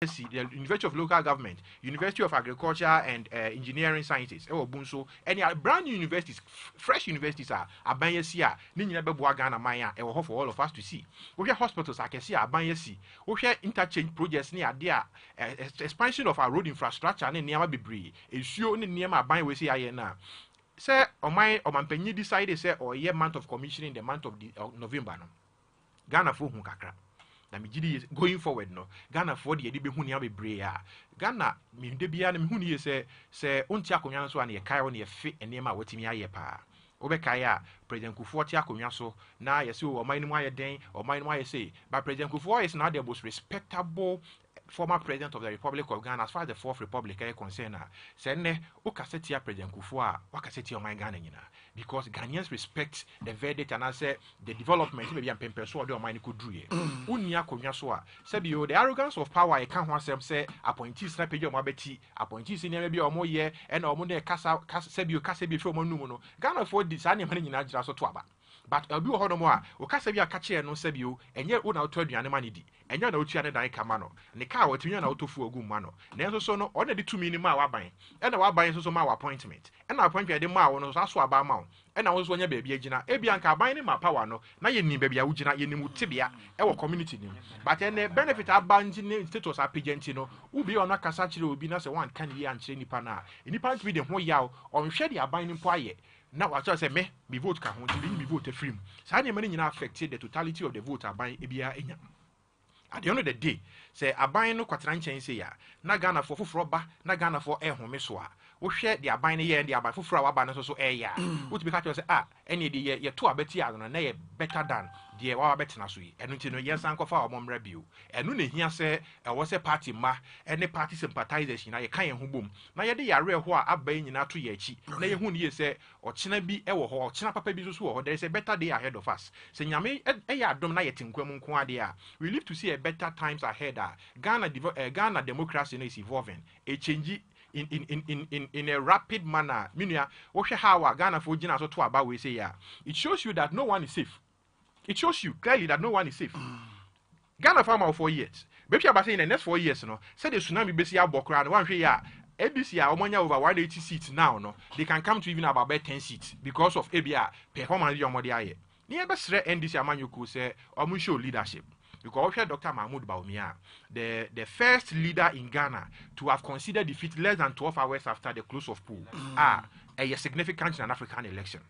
the University of Local Government, University of Agriculture and Engineering Sciences, Bunso, any brand new universities, fresh universities are Abanyesi, Nina Bebuagana Maya, and for all of us to see. We have hospitals, I can see Abanyesi, we have interchange projects near there, expansion of our road infrastructure, and near Bibri, is sure near my Banyesi Ayana. Say, on my penny decided, say, or a year month of commissioning the month of November. Ghana for Hunkakra. Na migidi going forward no Ghana for the edi behu nia bebre a Ghana mi de bia na mehu ni se onti akonwa so na ye kai o na ye fe enema watimi aye pa obekai a President Kufuor ti akonwa so na ye se o man mu aye den o man mu aye say but President Kufuor is now the most respectable former president of the Republic of Ghana as far as the fourth republic is concerned. Say ne o kasetia President Kufuor wa kasetia o man Ghana nyina because Ghanaians respect the verdict and I say the development maybe am pempe so o man ko dru ye unia konwa so a say bi the arrogance of power e kan ho asem say appointees na page o mabeti appointees ni bi o mo ye e na o mo na kasa say bi o kasa bi fe o mo numu no Ghana for di sa ne man nyina gira so to aba but obi wo hono mo a o kasa bi aka che no say bi o enye o na oto aduane ma ne di enye na otua ne dan kama no ne ka wotumi na otofu ogu ma no na enso so no o na di tumi ni ma waban e na waban so so ma appointment e na appointment de ma wo no so aso aba ma wo e na wo so nya baabi agina e bia nka aban ni ma power no na ye ni baabi a wo gina ye ni mu tibia e wo community ni but ene benefit abanji ni status apagenti no wo bi ona kasa kire obi na se wan kan ye anchire nipa na nipa nti bi de ho yaw on hwe de aban ni mpo aye na wa say me vote ka ho nti bi vote free sa ne mani nyina affect the totality of the vote aban e bia enya. At the end of the day, say aban no kwatran nchen say ya na Ghana for foforo ba na Ghana for ehome so a wo hwe de aban ne ye de aban foforo a waba no so ya wo to be ka say ene de ye to abeti a no na ye better than de wa betena so yi eno nti no ye san kofa o momra bio eno na hia say e wo say party ma ene party sympathizers na ye kan ye ho bom na ye de yare ho a aban nyina to ye achi na ye hu ne ye say ochina bi e wo ho ochina papa bi so wo there is a better day ahead of us say nyame e ya adom na ye tinkwam nko ade a we live to see a better times ahead. Ghana democracy is evolving. A change in a rapid manner. Minya, how Ghana for Gina so to about we say yeah. It shows you that no one is safe. It shows you clearly that no one is safe. Ghana farmer 4 years. Maybe about saying in the next 4 years, no. Say the tsunami base ya bokra and one ya. ABC are over 180 seats now. No, they can come to even about 10 seats because of ABR performance. Your modi near best NDC Amanyuku say or show leadership. Because Dr. Mahmoud Bawumia, the first leader in Ghana to have considered defeat less than 12 hours after the close of poll, a significant in an African election.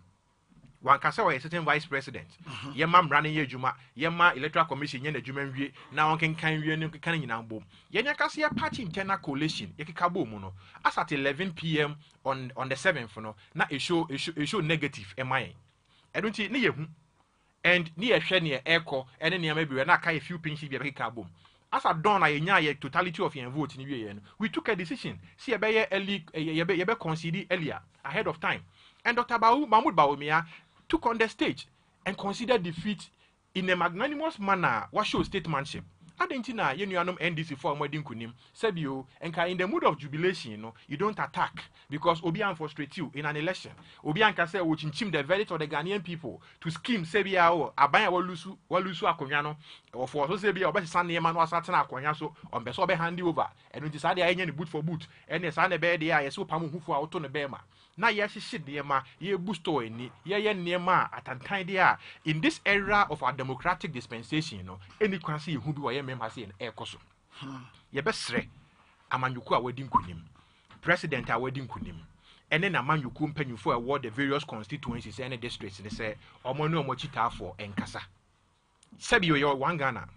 One can say a certain vice president, Yemam running ye Juma, Yema electoral commission, yen the Juman, now can in boom. Yenakasia party internal coalition, Yakabo Mono, as at 11 p.m. on the 7th, no, not a show negative, MI. I don't see near. And near Shania Echo, and then maybe we're not a few pinches be a boom. As a dawn, I totality of your vote in the we took a decision. See a bear early, a consider earlier, ahead of time. And Dr. Mahmoud Bawumia took on the stage and considered defeat in a magnanimous manner. What shows statesmanship? Adentina, you know, NDC for Modin Kunim, Sebio, and in the mood of jubilation, you don't attack because Obian frustrates you in an election. Obian can say, which in the verdict of the Ghanaian people to scheme Sebia or Abaya Walusu Akonyano, or for Sebia or Bessan Yaman was Satana Konyaso, on Besobe handy over, and we decided I boot for boot, and the Sana Bear, the ISO Pamu for Auton Bema. Now, yes, shit, dear ma, ye boosto any, ye near ma at an idea. In this era of our democratic dispensation, any can see who be a member say an air coso. Ye best re, a man you call wedding kunim, president a wedding kunim, and then a man you company for award the various constituencies and districts, they say, or mono mochita for enkasa. Sabio, you're one Ghana.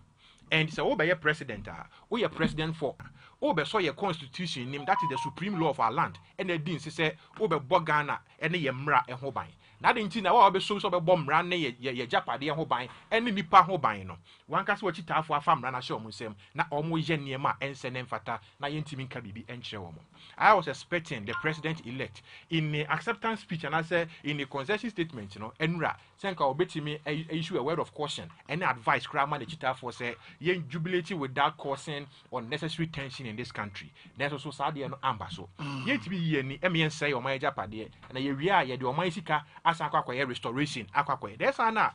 And so, oh, by a president, or your president for. Obe so your constitution name that is the supreme law of our land and the din say obe bogana and ye mra e ho ban na de nti na wa obe so be bom mra na ye japade e ho ban and nipa ho ban no wan ka se wachitafo afa mra na hye omo nsem na omo ye niema ense ne mfata na ye ntimi nka bibi enkyere omo. I was expecting the president elect in the acceptance speech and I say in the concession statement, enra senka obetimi issue a word of caution and advice krama the chitafo say ye jubilate without causing unnecessary tension in this country. There's also Sadia no ambaso. Yet be ye ni emien say o my japade na ye wia ye de o my sika asa akwa restoration akwa. There's na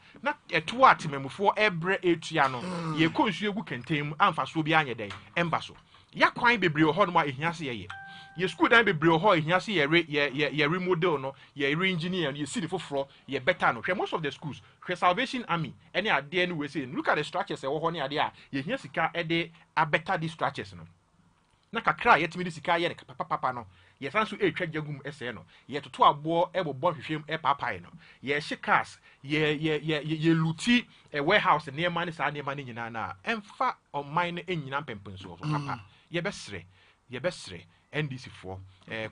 a twat memufo ebre etua no ye konsu egu kentem amfa so bi anye den embaso. ya kwan bebree wɔ hɔ no ma ehia se yɛ ye school dan bebree wɔ hɔ ehia se yɛ remodel no yɛ re-engineer no yɛ si ne foforɔ yɛ better no hwɛ most of the schools hwɛ Salvation Army ɛne adeɛ no wɔ se look at the structures ɛwɔ hɔ ne adeɛ a yɛhia sika ɛde abɛta the structures no na kakra a yɛtumi de sika yɛ ne papa no yɛsan so etwa gyagum ɛsɛ no yɛtoto aboɔ ɛbobɔ hwehwɛm ɛpaapae no yɛhye cars yɛ luti warehouse nneɛma ne saa nneɛma ne nyinaa na ɛmfa ɔman no nyinaa mpɛmpɛnsoɔ so papa yɛbɛsrɛ NDC for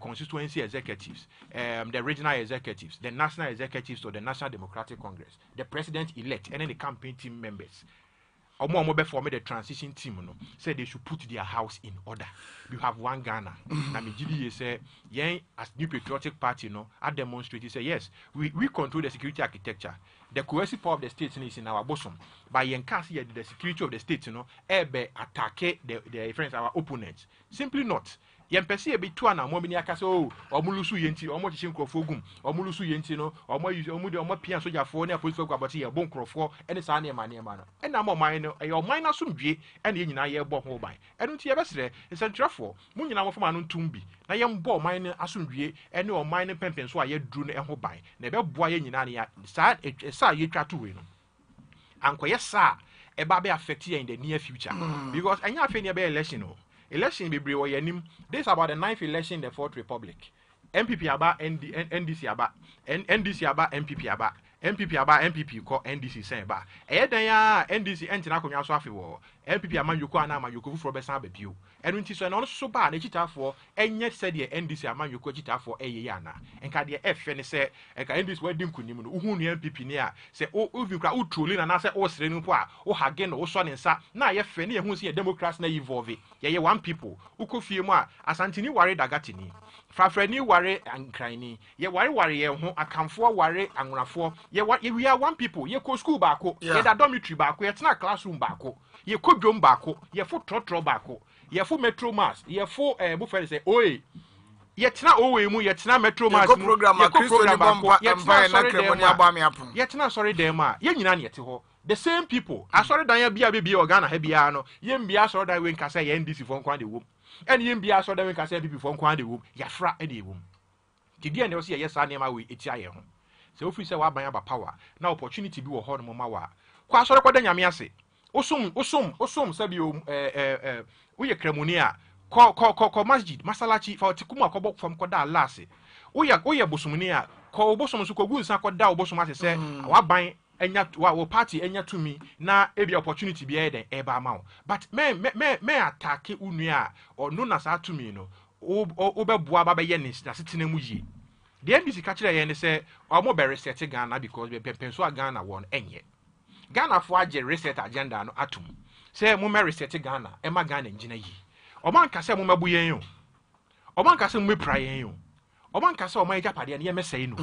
constituency executives, the regional executives, the national executives of the National Democratic Congress, the president-elect, and then the campaign team members. Omo form the transition team no said they should put their house in order. We have one Ghana. Na me GDA say yen as New Patriotic Party no I demonstrate say yes we control the security architecture. The coercive power of the state is in our bosom. By yen cast here the security of the state ebe attack the friends our opponents. Simply not. Yempesi e bitu ana mo bini aka se o omulusu yenti omo chichi nkrofo gum omulusu yenti no omo pia sojafo na police folk aboti ye bon nkrofo ene saa na ema no ena mo man no e oman na somdwe ene ye nyina ye bo ho ban eno nti ye besere esentrafo mo nyina mo fama no ntumbi na ye mbo oman ne asomdwe ene oman ne pempen so a ye duru no e ho ban na be boa ye nyina ne ya saa ye twa to we no ankoye saa e ba be affect ye in the near future because enya afi ne be election no election be brew yanim. This is about the 9th election in the 4th Republic. MPP aba NDC aba NDC aba MPP aba MPP aba MPP ko NDC sen ba. E dan ya NDC entina konwa so afi wo. MPP amanyoko ana amanyoko fufuro be san ba bio. Enu nti so na no so ba na chitafo enye se de NDC amanyoko chitafo eye ya na. Enka de efe ne se enka NDC wadi nkunim no uhu ne MPP ne a se ovi kra utroli na se o sere no po a o hage no o so ne nsa na ye fe ne ye hu se democracy na evolve. Ye one people. Ukofie mu a asantini ware dagatini. Frafrani ware ankrani. Ye ware ye ho akamfo ware anwrafo. We are one people. Ye ko school baako. Ye da dormitory baako. Ye tena classroom baako. Ye ko dwom baako. Ye fo trotro baako. Ye fo metro mass. Ye fo bu fere say oye. Ye tena owe mu. Ye tena metro mass mu. Ye ko program baako. Ye tena sorry dem. Ye tena sorry dem a. Ye nyina na ye te ho. The same people. Asori dan ya bia bia Ghana ha bia no. Ye mbia asori dan we nka say ye NDC fo nkwa de wom. And ye mbia asori dan we nka say people fo nkwa de wom. Ya fra e de wom. Ti dia ne o say ye sa nema we eti aye ho. Se ofi say wa ban aba power. Na opportunity bi wo ho no ma wa. Kwa asori kwada nyame ase. Osum sabi o wo ye kremoni a ko masjid masalachi fa otikumu akobok fam koda alase. Wo ye bosumni a ko obosom so ko gu nsa koda obosom ase se wa ban enya wa party enya to me na ebi opportunity bi e den e ba ma but me attack unua or no na sa to me no o be boa ba be ye ne na setena mu yi the NBC ka kire ye ne se o mo be reset Ghana because be penso Ghana won enye Ghana fo age reset agenda no atum se mo me reset Ghana e ma Ghana ngina yi o man ka se mo mabu yen yo o man ka se mo mepra yen yo o man ka se o man japade ne ye mesai no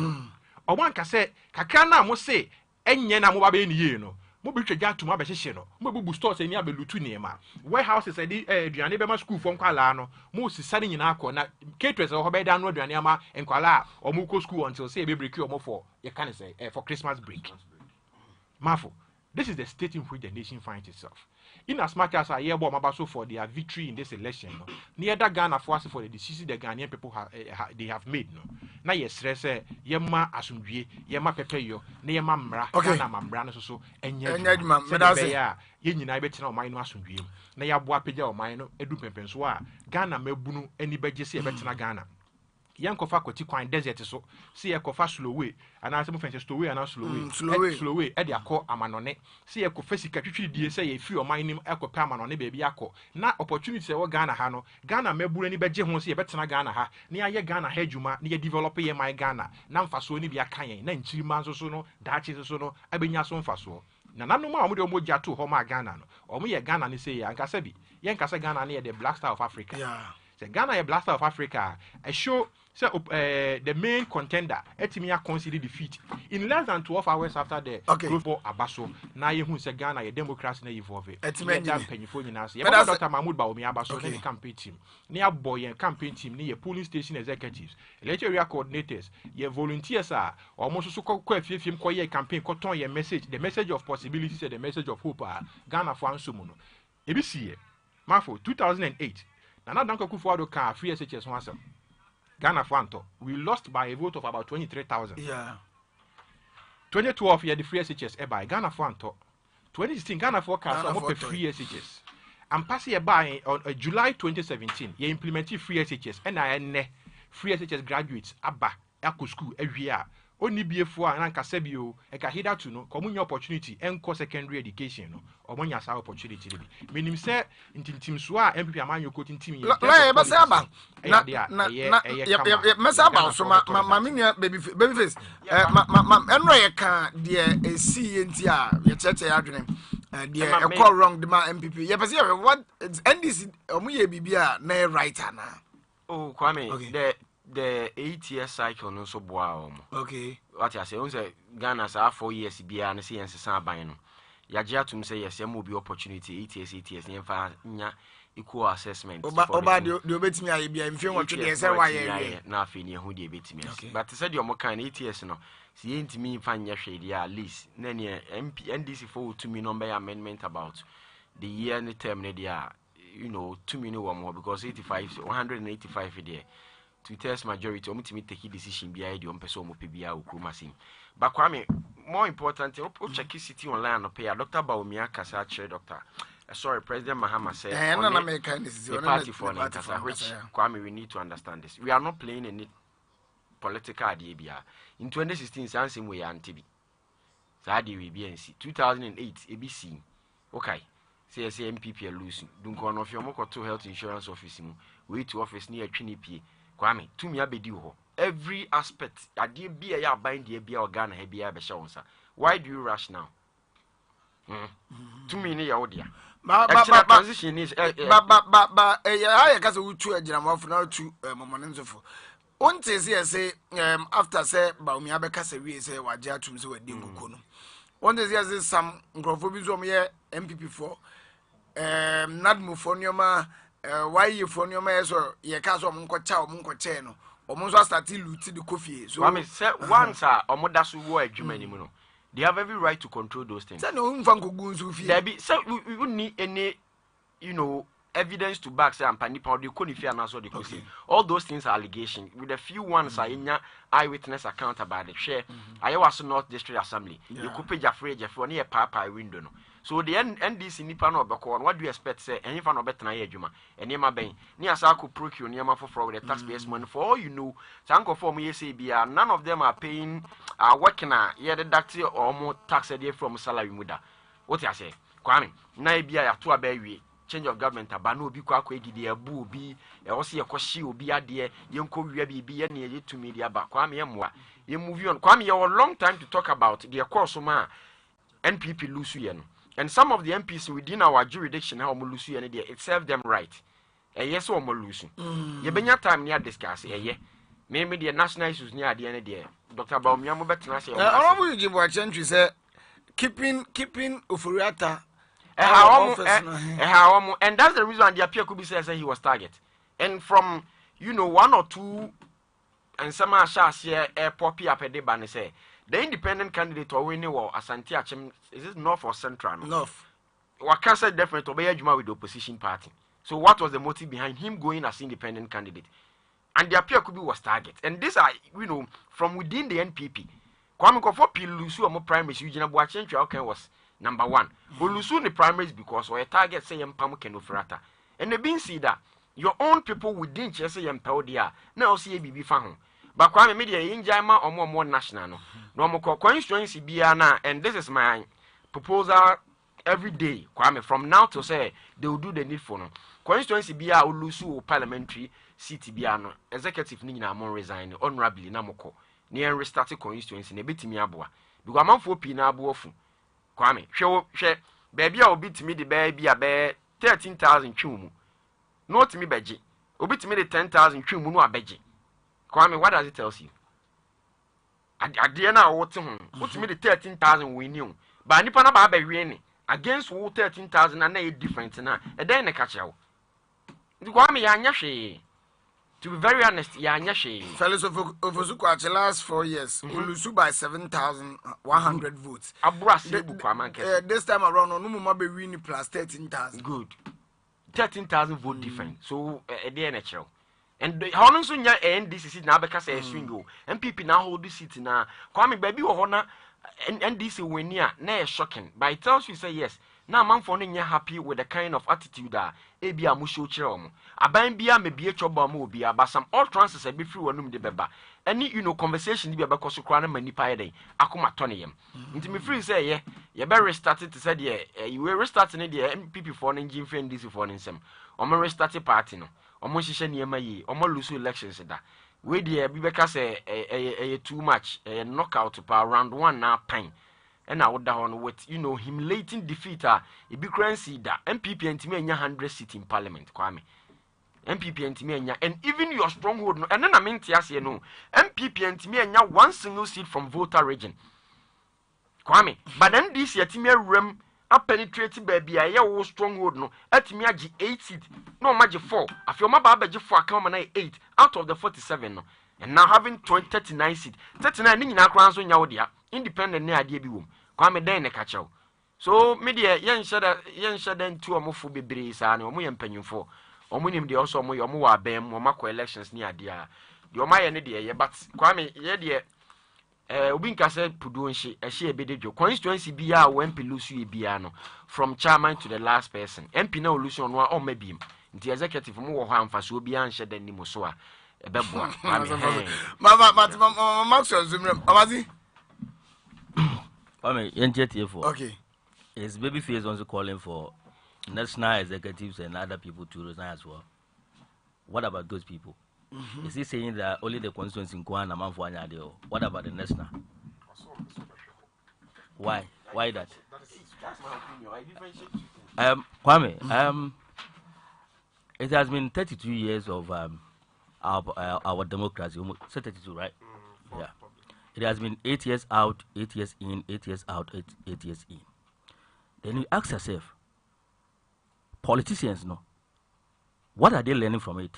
o man ka se kakra na mo se enye na mo ba be ni ye no mo bi twagya atum abehye no mo bubu stores ni abelutu ne ma warehouses e aduane be ma school fo nkwala no mo sisa ne nyina akọ na caterers ho be da no aduane ama nkwala o mo go school until say be break you mo for you can say for Christmas break mafo. This is the state in which the nation finds itself. In as much as I hear about Mabaso for their victory in this election, near that Ghana for the decision the Ghanaian people they have made. No, now yes, say yema asumdue, yema pepeyo, yema mra, Ghana mambra so and yet, ye nyina betina o man no asumdue. Na ya boa peja o man no edu pempenso a Ghana mabunu ani beje se betina Ghana. Yankofa kwati kwan desert so see yakofa slow way and as mo fense slow way and slow way e de akọ amanone see yakofa sika twitwi die say ye fi o man nim ekopa amanone ba bi akọ na opportunity se wo Ghana ha no Ghana maburu ni beje ho se ye betena Ghana ha na ye Ghana ha adwuma na ye develop ye man Ghana na mfaso ni bia kan yen na nchiri manso so no daachi so no abenya so mfaso na nanom a mo de o mo gya to ho ma Ghana no o mo ye Ghana ni say ya nkasa bi ye nkasa Ghana na ye the black star of Africa say Ghana ye black star of Africa I show. So the main contender Etimia considered defeat in less than 12 hours after the growth for Abaso. Now you who say Ghana, a democracy na evolve. Etimia penifo nyinasi. But Dr. Mahmoud Baomi Abaso the campaign team. Near boy and campaign team near polling station executives, electoral coordinators, your volunteers are almost so called film koye campaign koton your message, the message of possibilities and the message of hope. Ghana for Ansumuno. ABC Mafo 2008. Nana Danko Kufuado can free SHS once. Ghana Fanto. We lost by a vote of about 23,000. Yeah. 2012 year the free SHS by Ghana Fanto. 2016 Ghana forecast almost free SHS. And passing by on July 2017, you implemented free SHS and I free SHS graduates abba eco school every year. Only be for an ankasebio, a kahida to no, common opportunity and co secondary education or when you have opportunity. Meaning, say, in Tim Swa, MP Amanyo quoting team. Masaba, Masaba, so my minia baby face, Enroy can dear see in Tia, your church adrenaline, dear, a call wrong the man MPP. Yeah, what and this Omuye Bibia, nay, right now. Oh, Kwame, the 8-year cycle no so boa. Okay. What I say, on Ghana sa 4 years bia and see and sa ban no. Ya jia tum say yes, there will be opportunity 8 years near nya equal assessment. Oba do betimi aye bia mfie wotwe de say why ye na afi ne hu de betimi. But said your mokan 8 years no. See intimi fa nya hwede at least. Na ne MP NDC for to me number amendment about the year and the term ne dia, you know, 2 million or more because 185 there. To test majority, omutimi take decision behind the person mo pebia ukrumasim. But Kwame, more important, check city online pay Dr. Baumia Kasa chair doctor. Sorry, President Mahama said the party for Kasa, which Kwame we need to understand this. We are not playing any political idea. In 2016, Nsem we antibi. Sadi we BNC 2008 ABC. Okay. CSA MPP losing. Don't go on of your moko health insurance office. Wait to office near Trinity. Kwame, to me abedi ho. Every aspect, ade bia ya bind the bia organ he bia be shawonsa. Why do you rush now? To me ne ya odia. Transition is I ka say utu agiramafo na tu momonenzofo. Onte say after say Baumi abeka say we say waje atum say wadi nguko no. Onte say some nkrofo bi zo me MPP for nadmu for nyoma why you for your mess or ye cast on Munko Cheno, or Monzo started looting the coffee. So, I mean, once or Modasu war at Germany, they have every right to control those things. No, Funko Goons who fear. So, we wouldn't need any, you know, evidence to back say and Panipa, the Conifia and also the Cosi. All those things are allegations. With a few ones are in your eyewitness account about the share. I was not district assembly. You could pay Jeffrey near Papa window. So the NDC nipa no obeko what do you expect say any fan obetena ye adwuma enema ben ni asa ko procure niema for the taxpayers money for all you know sanko for me say bia none of them are paying working ye deduct or more tax from salary muda what you say Kwame na bia ya to abawie change of government aba na obi kwa egide abu obi e wo se ye kohye obi ade ye nko wia bibi ye na ye to media ba Kwame ye moa ye move on Kwame ye a long time to talk about the course ma NPP lose ye no. And some of the MPs within our jurisdiction, how Molusu and it served them right. A yes or Molusu. You been your time near discuss, yeah. Maybe the national issues near the end there. Dr. Baumia Betanasi. I will give what Gentry said keeping Ufuriata. And that's the reason the appeal could be said he was target. And from, you know, 1 or 2 and some shall share a poppy up a day ban say. The independent candidate or winning war Asante Achem is it north or central? North. Wakasa definitely obey Juma with the opposition party. So what was the motive behind him going as independent candidate? And the appeal could be was target. And these are from within the NPP. Kwame Kofo Pilusu or primaries Eugene Boachentra okay was number 1. Olusu the primaries because or a target say Mpamu Kenofrata. And they been see that your own people within Chese Yempeldia now see a BB fan. But Kwame media in Jama or more national no. No more constituency biana, and this is my proposal every day. Kwame from now to say they will do the need for no. Constituency bia ulusu parliamentary city biano. Executive ni na mon resign honorably na moko. Ni en restart constituency ne betimi aboa. Because man for pi na abofu. Kwame, hwe baby a obitimi de baby a be 13,000 twumu. No to me beji. Obitimi de 10,000 twumu no abeji. Kwame, what does it tell you? At the end of what me the 13,000 we knew. But Nippon about be against 13,000 and a different now. And then a catch out. Kwame Yanyashi. To be very honest, Yanyashi. Fellows of Obuasi the last 4 years, Ulusu by 7,100 votes. Abuasi this time around, no more be winning plus 13,000. Good. 13,000 vote different. So they natural. And the honors on your NDC seat now because I swing go. MPP now hold this seat now. Kwame baby or honor and NDC win near na shocking. But it tells you say yes. Now man for you happy with the kind of attitude that ebi amusho chiro. Aban bia me be a choba mo bia but some all transfers be free one de beba. Any conversation be about so kwana manipa day. Akuma tony yem. Nti me free say yeah, you better restart it to say yeah, you will restart the MPP for engine friend DC for Nsem. Omo restart party no. Omo hihye niema yi omo lose elections da we dey bi beka say too much knockout pa round 1 na pan and I would down with humiliating defeat e be currency da MPP ntimi anya 100 seat in parliament kwame MPP ntimi anya and even your stronghold no and na menti ase no MPP ntimi anya one single seat from voter region kwame but then this yetimi awram penetrate baby a wo stronghold no atimi agi 8 seat no magi 4 afi o ma ba baji 4 account na 8 out of the 47 no and now having 39 seat 39 ni nyina kran so nya wo dia independent ne ade bi wom kwa me den ne ka chew so me de yen sheda ntu omofo bebre sa ne omo ye mpanyimfo omo nim de oso omo ye omo wa bem omo makọ elections ni ade a de omo ye ne de ye but kwa me ye de obi nkase puduonhye ehye ebededwo constituency bia wo MP lusu ebia no from chairman to the last person MP na olusu no o mabiem nti executive mu wo ho amfaso obi anhye dan nimu so a ebeboa mama Maxwell Zumrem amazi okay his baby face also calling for national executives and other people to resign as well. What about those people? Is he saying that only the constituency in Kwan and Manfuanya? What about the national? Why? Why that? That's my opinion. Kwame, it has been 32 years of our democracy. 32, right? Yeah. It has been 8 years out, 8 years in, 8 years out, 8 years in. Then you ask yourself, politicians, what are they learning from it?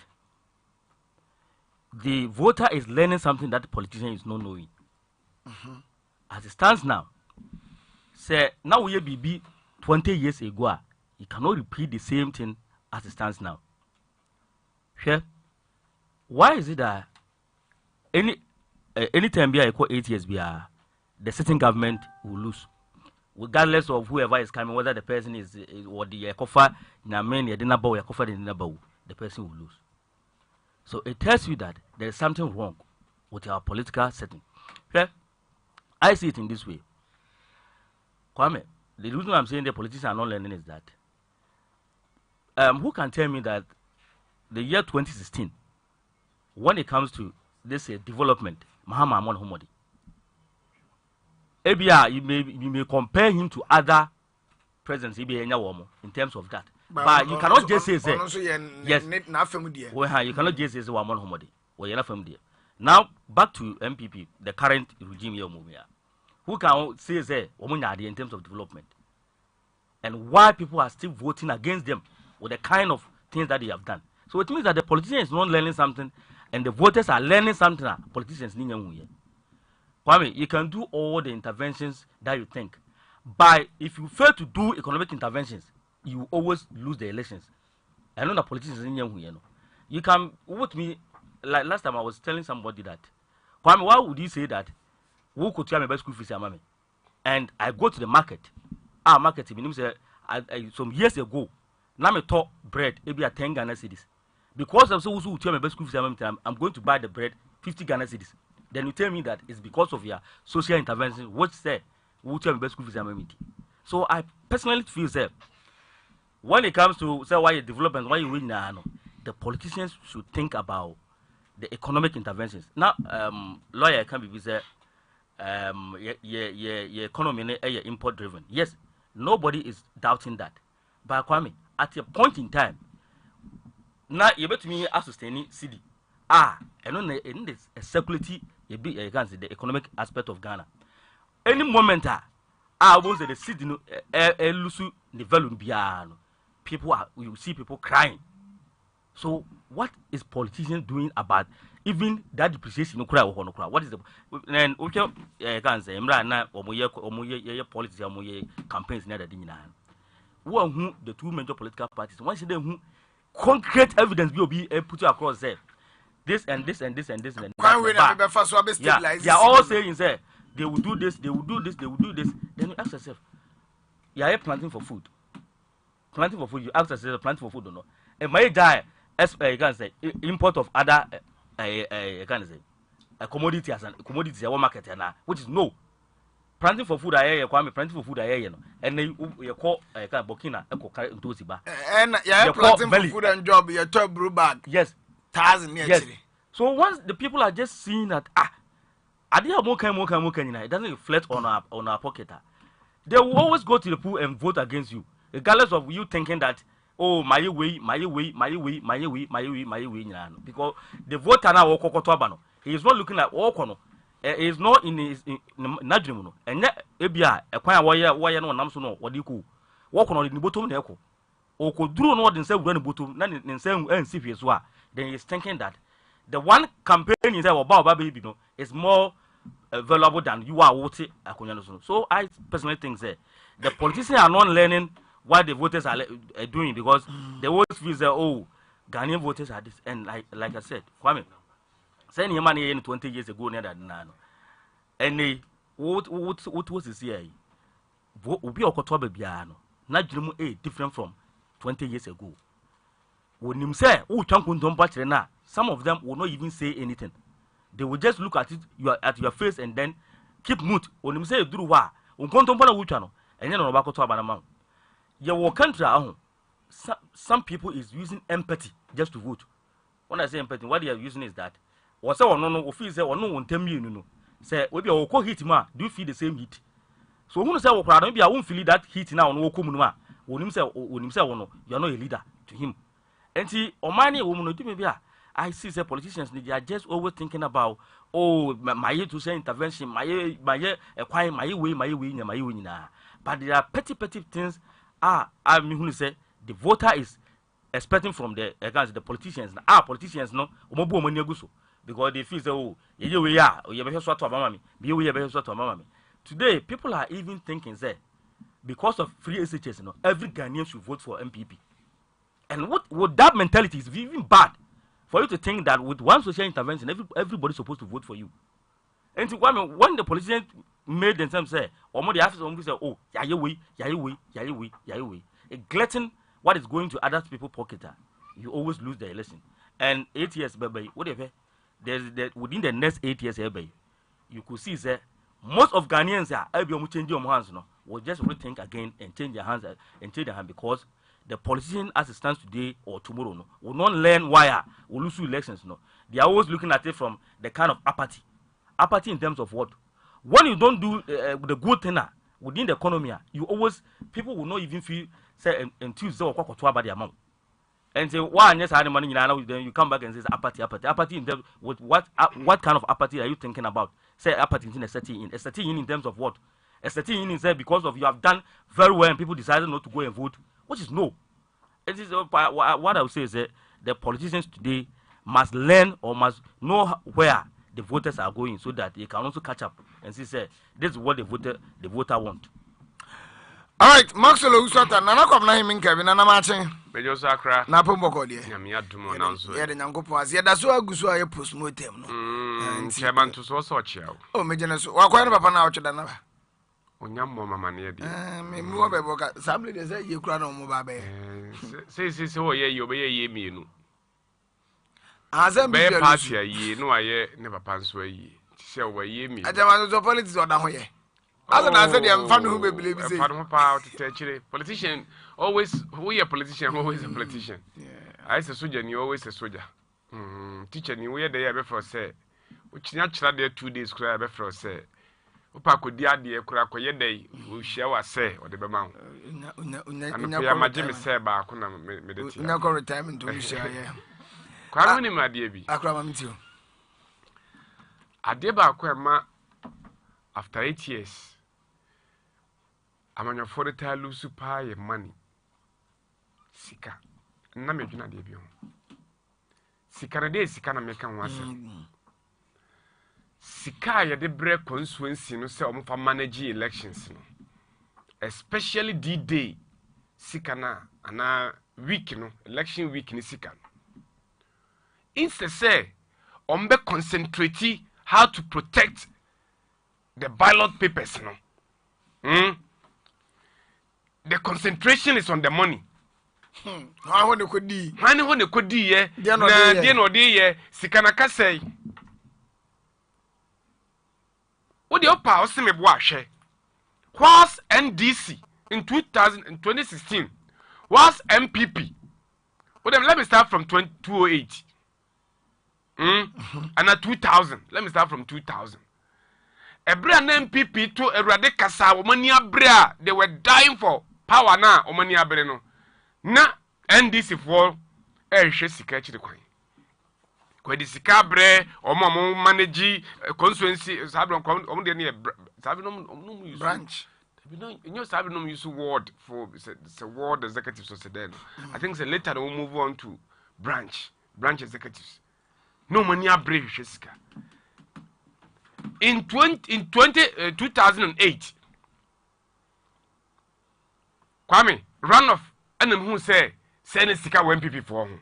The voter is learning something that the politician is not knowing. As it stands now, say now we be 20 years ago, you cannot repeat the same thing as it stands now. Sure. Why is it that anytime we equal 8 years, the sitting government will lose, regardless of whoever is coming, whether the person is or the Ekofa, the person will lose. So it tells you that there is something wrong with our political setting. Okay? I see it in this way. Kwame, the reason I'm saying the politicians are not learning is that who can tell me that the year 2016, when it comes to this development, Mahama Amon Homodi, ABR, you may compare him to other presidents in terms of that. But you cannot just say yes. You cannot just say Wamon Homodi. Now back to MPP, the current regime who can say in terms of development, and why people are still voting against them with the kind of things that they have done. So it means that the politician is not learning something, and the voters are learning something. Politicians need Kwame, you can do all the interventions that you think, but if you fail to do economic interventions, you always lose the elections. I know the politicians in you can vote me like last time I was telling somebody that Kwame, why would you say that who could tell me about school fees and I go to the market. Our market means some years ago, now I talk bread maybe at 10 Ghana cedis. Because of so who tell me about school fees I'm going to buy the bread 50 Ghana cedis. Then you tell me that it's because of your social intervention, which say who tell me about school fees. So I personally feel that when it comes to say why you development, why you win now, the politicians should think about the economic interventions. Now, lawyer can be say, your economy is import driven. Yes, nobody is doubting that. But Kwame, at a point in time, now you bet me as sustaining CD. And on the security, you can see the economic aspect of Ghana. Any moment, I was the city lose the value beyond. You see people crying. So what is politicians doing about even that depreciation? No cry or no cry. What is the then? Okay, can say na politics campaigns near the dinner. Who the two major political parties? Once they concrete evidence will be put across there. This and this and this and this and that. Yeah, they are all saying say they will do this, they will do this, they will do this. Then you ask yourself, you are planting for food. Planting for food, you ask yourself, planting for food or not. And my die, as you can say, import of other, you can say, commodities and commodities, our market now, which is no. Planting for food, I hear, planting for food, I hear, and then you call a Burkina, a coca into Ziba. And yeah, planting for food and job, your top brew bag. Yes. Yes. So once the people are just seeing that, I did more it doesn't reflect on our pocket. They will always go to the pool and vote against you, regardless of you thinking that, oh, my way, because the voter now, he is not looking at all. He is not in his Najrimuno, and yet Ebia, a quite wire no Namsuno, what you call walk on the bottom echo. Or could do not in self run bottom, none in same and see as well. Then he's thinking that the one campaign is about baby is more valuable than you are voting. So I personally think that the politicians are not learning what the voters are doing because they always feel that, oh, Ghanaian voters are this. And like I said, Kwame, send your money in 20 years ago, near that now. And they, what was this year? Ubi Okotobe Biano, not different from 20 years ago. When you say, oh, some of them will not even say anything. They will just look at it at your face and then keep mute. When you say, do what? And then on back to Abanama. Your country, some people is using empathy just to vote. When I say empathy, what they are using is that, or so no, or no one tell me, say, we be a heat ma, do you feel the same heat? So who say, maybe I won't feel that heat now on Wokumuma. When himself, no, you're not a leader to him. And see, or many women do maybe I see the politicians they are just always thinking about my to say intervention, my acquire my way now. But there are petty things I mean who say the voter is expecting from the politicians. Politicians no because they feel oh you better sort to mama me. Today people are even thinking that because of free SHS, every Ghanaian should vote for MPP. And what that mentality is even bad for you to think that with one social intervention, everybody's supposed to vote for you. And so when the politicians made themselves say, or more the officers say, oh, yeah, neglecting what is going to other people's pocket, you always lose the election. And 8 years, baby, whatever, within the next 8 years, baby, you could see that most of Ghanaians are change your hands, will just rethink again and change their hands because the politician as it stands today or tomorrow will not learn why will lose elections. They are always looking at it from the kind of apathy in terms of what when you don't do the good thing within the economy, people will not even feel say enthused or about the amount and say why yes I had money now then you come back and say apathy in terms with what kind of apathy are you thinking about? Say apathy in a setting in terms of what? A setting in say because of you have done very well and people decided not to go and vote, which is no. It is what I would say is that the politicians today must learn or must know where the voters are going so that they can also catch up and see say this is what the voter want. All right, Maxwell Usota, Nana come na him Kevin na matching. Bejo sakra. Na pombo die. Nyame adumo na nso. Ye de nyankopon ase. Da so aguso aye postmortem no. Chairman to so chia. Oh, me jene so. Wa kwa papa na otweda na ba. Onyammo mama na ye bi. Me mu obebo ka. Sample de say ye kura na mo ba be. Say o ye obe ye mienu. Azam bi be party ye no aye ne papa nso aye. Say o ye mienu. Ajama so politics oda ho ye. As an answer, I'm fan who believe say. Politician always we a politician, always a politician. Yeah. I say soldier, you always a soldier. Teacher, you wear the year before say. Which natural there 2 days cry before say. Upa could dear dear crack or ye day, we share what say or the bemount. My Jimmy say back on a meditation. No retirement to share. Quite my dear be. I cry too. I did back after 8 years. I'm on your 40 time lose pay money. Sika. Na me dwuna de bi ho. Sika na de sika na me kan wase. Sika ya de bre constituency no se omo fa manage elections no. Especially D-Day. sikana ana week no election week ni sika instead say ombe concentrate how to protect the ballot papers no the concentration is on the money ha ho ne kodi hani ho ne kodi ye na de no de ye sikana kasai wo de opa o se me bo ahwe was NDC in 2016 was MPP. Well, let me start from 2008. And at 2000. Let me start from 2000. Ebra na MPP to Erade Kasa omani abra they were dying for power na omani abre no. Na NDC for ehwe sika chi de kwan. Kwa di sika bre omo manage constituency sabi omo de na sabi no use branch. You know, Sabi no use ward for it's a ward executive society. I think later we'll move on to branch executives. No money are brave Jessica. In 2008, Kwame run off and who say send sika when people for him.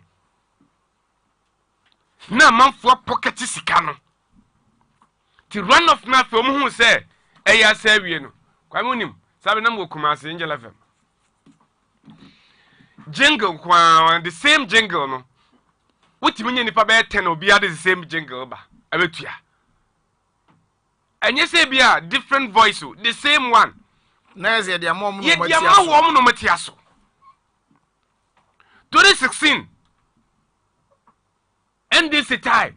Na man for pocket sika no. To run off na for who say eya say we no. Kwamunim sabi na mo Kumasi Angel FM jingle kwa the same jingle no wotimi nya nipa be 10 obi ade the same jingle ba abetua enye say bia different voice the same one na ye de amom no mati aso wo no mati aso 2016 NDC time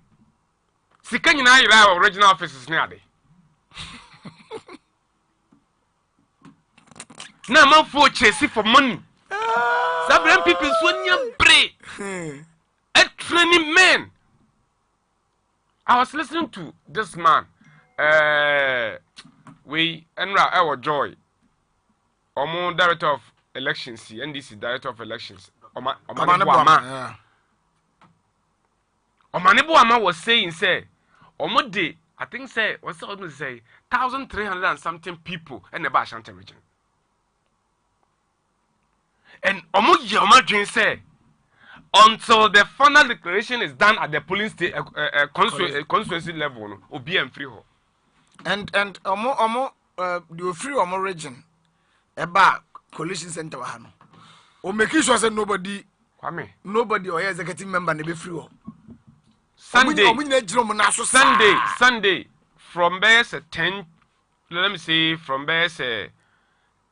sika nyina yira original offices ni ade na man for chase for money. Sabran people so nya bre. A training man. I was listening to this man. We Enra our joy. Omo director of elections, NDC director of elections. Omanibuama was saying say omo day I think say what's almost say 1,300 and something people in the Bashanti region. And Omo say until the final declaration is done at the polling constituency level, no, Obi and free ho. And Omo the free Omo region eba coalition center wa no. O make sure say nobody or executive member ne be free ho. Sunday from there 10, let me say from there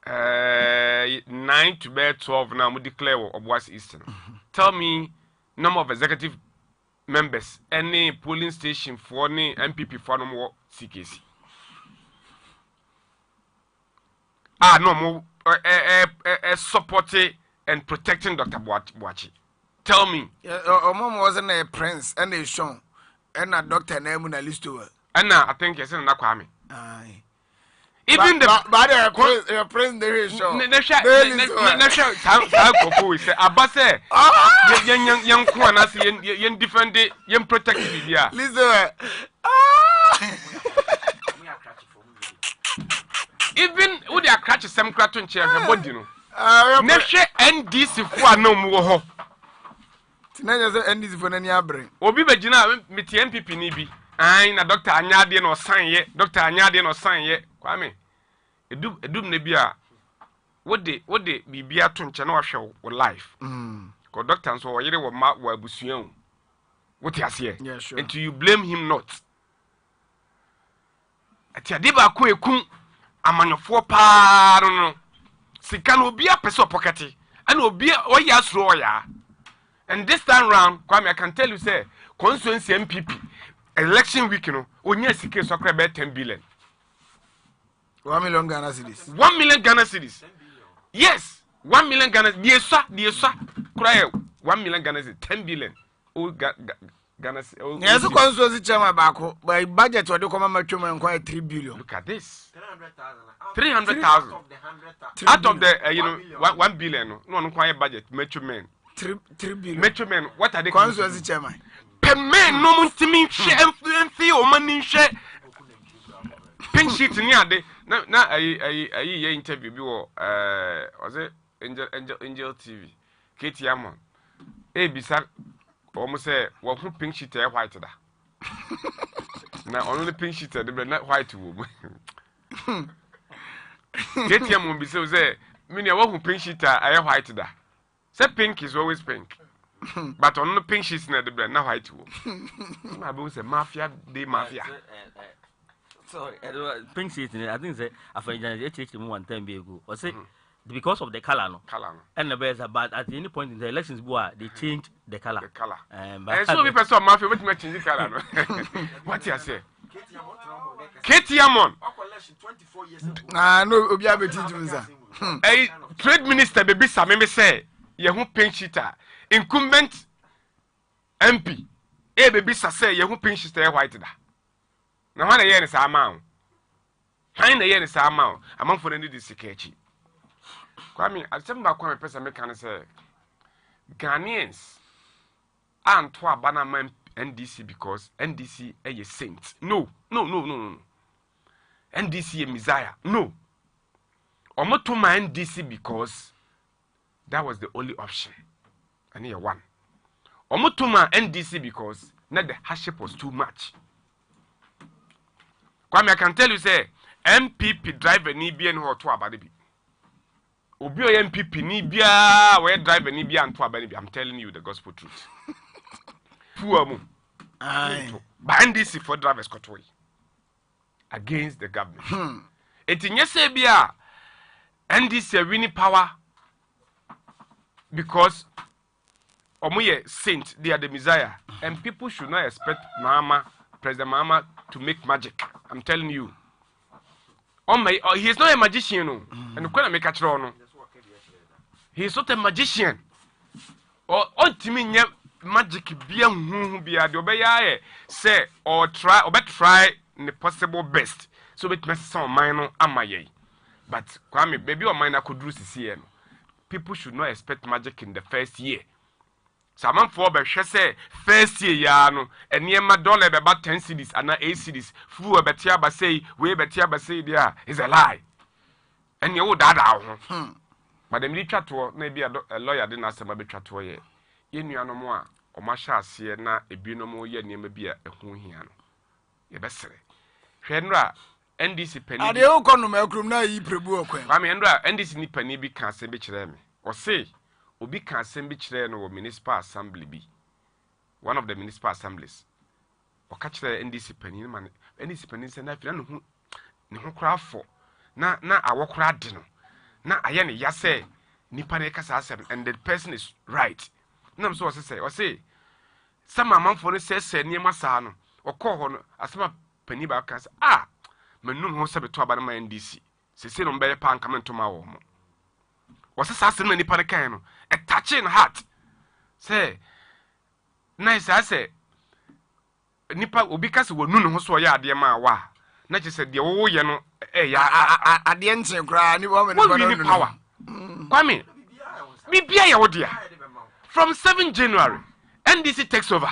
9 to 12 now we declare Obuasi Eastern. Tell me number of executive members any polling station for any MPP for no more CKC. No more supporting and protecting Dr. Buachi. Tell me. Mom wasn't a prince and a show and a doctor name on a list to her. And now I think you're saying Kwame. Aye. Even the prince there is show. Abase young Kwanasi yen defend it, yen protect it. Yeah. Listen. Even would you catch some cartoon chair and body no? Neshe NDC for no more. Tinanya say NDC for nani abre. Obi be gina meti MPP ni bi. Ai na Dr. Anyade no sign ye. Dr. Anyade no sign ye. Kwame. Edum ne bia. What de bibia to nche na wahwe wo life. Ko doctor so yire wo ma wo abusuan. What you say? Yeah, sure. Until you blame him not. Ati ade ba ko ekun amanyofo pa no. Sika no obi apese pocket. And obi oya sro oya. And this time round, Kwame, I can tell you, say, constituency MPP, election week, you know, only a secret so about 10 billion. 1 million Ghana cedis. 1 million Ghana cedis. Yes, 1 million Ghana cedis. Yes, sir. Cry 1 million Ghana cedis. 10 billion. Oh, Ghana cedis. Yes, the constituency chairman back. By budget, what do you come and 3 billion? Look at this. 300,000. Out of the, 1 billion. No one quiet budget. Metro men. 3 billion. Metro men, what are they constituency chairman? Per man, no one to me share influence or money share. Pink sheet near the na I interview was it Angel TV. Katie Amon. Bisa almost say what who pink sheet white da. Now only pink sheet the not white woman. Katie Amon be so say many what who pink sheet I white da. Say pink is always pink. But on the pink sheets na the brand now white woman. My boy say mafia de mafia. Sorry, pink sheet. I think say after the one time ago. Or say because of the color, no. And the best, but at any point in the elections, they change the color. The color. But so we person mafia, what you change the color, no? What you say? Katie Amon. No, Obi Abeti A trade minister, baby, Sammy say, ye who pink sheeter, incumbent MP, baby, say, ye who pink sheeter white da. Now, when a year is a amount, find a year is a amount, among for any disikechi. Kwame, I tell me about Kwame person can say Ghanaians aren't to a banana NDC because NDC is a saint. No. NDC a Messiah. No. Omo to my NDC because that was the only option. And here one. Omo to my NDC because not the hardship was too much. Kwame, I can tell you say MPP driver ni bien ho to abade. Obi o MPP ni bia we driver ni bia anto abani bi. I'm telling you the gospel truth. Fuamu. Aye. But NDC for drivers kotoi against the government. Etinye se bia NDC winning power because omoye saint, they are the Messiah, and people should not expect President Mahama to make magic. I'm telling you. He is not a magician, no. And you make a no. He is not a magician. Or ultimately magic be a the obey say or try the possible best. So it must sound minor amaye. But Kwame, baby or minor could do CCN. People should not expect magic in the first year. Some for be say first year ya no and near my dollar about 10 cities and 8 cities. Fu betia ba say we betia ba say there is a lie. And you dada. But the military to maybe a lawyer didn't ask about betra to ye. Ye no more or masha see na a binomo ye near maybe a hunhiano. Ye best. Henra NDC penny. Are you going to make room now? You prebu. I mean, NDC ni penny be can say bitch them or say. Obi can send be chair no municipal assembly be one of the municipal assemblies or catch the NDC penny man NDC penny send na no ho kra for na awo kra de no na aye ne ya say nipa ne kasa asem and the person is right na so say some amanfo no say niema saa no okọ ho no asema penny ba ka say manum ho se beto aba na NDC se no be pa nka mentoma wo mo was a assassin any panicano, a touching heart. Say, nice, I say, Nipa Ubicas will no so ya, dear ma wa. Not just said the old yano, at the end, cry, any woman in power. Kwame, be your dear. From 7 January, NDC takes over.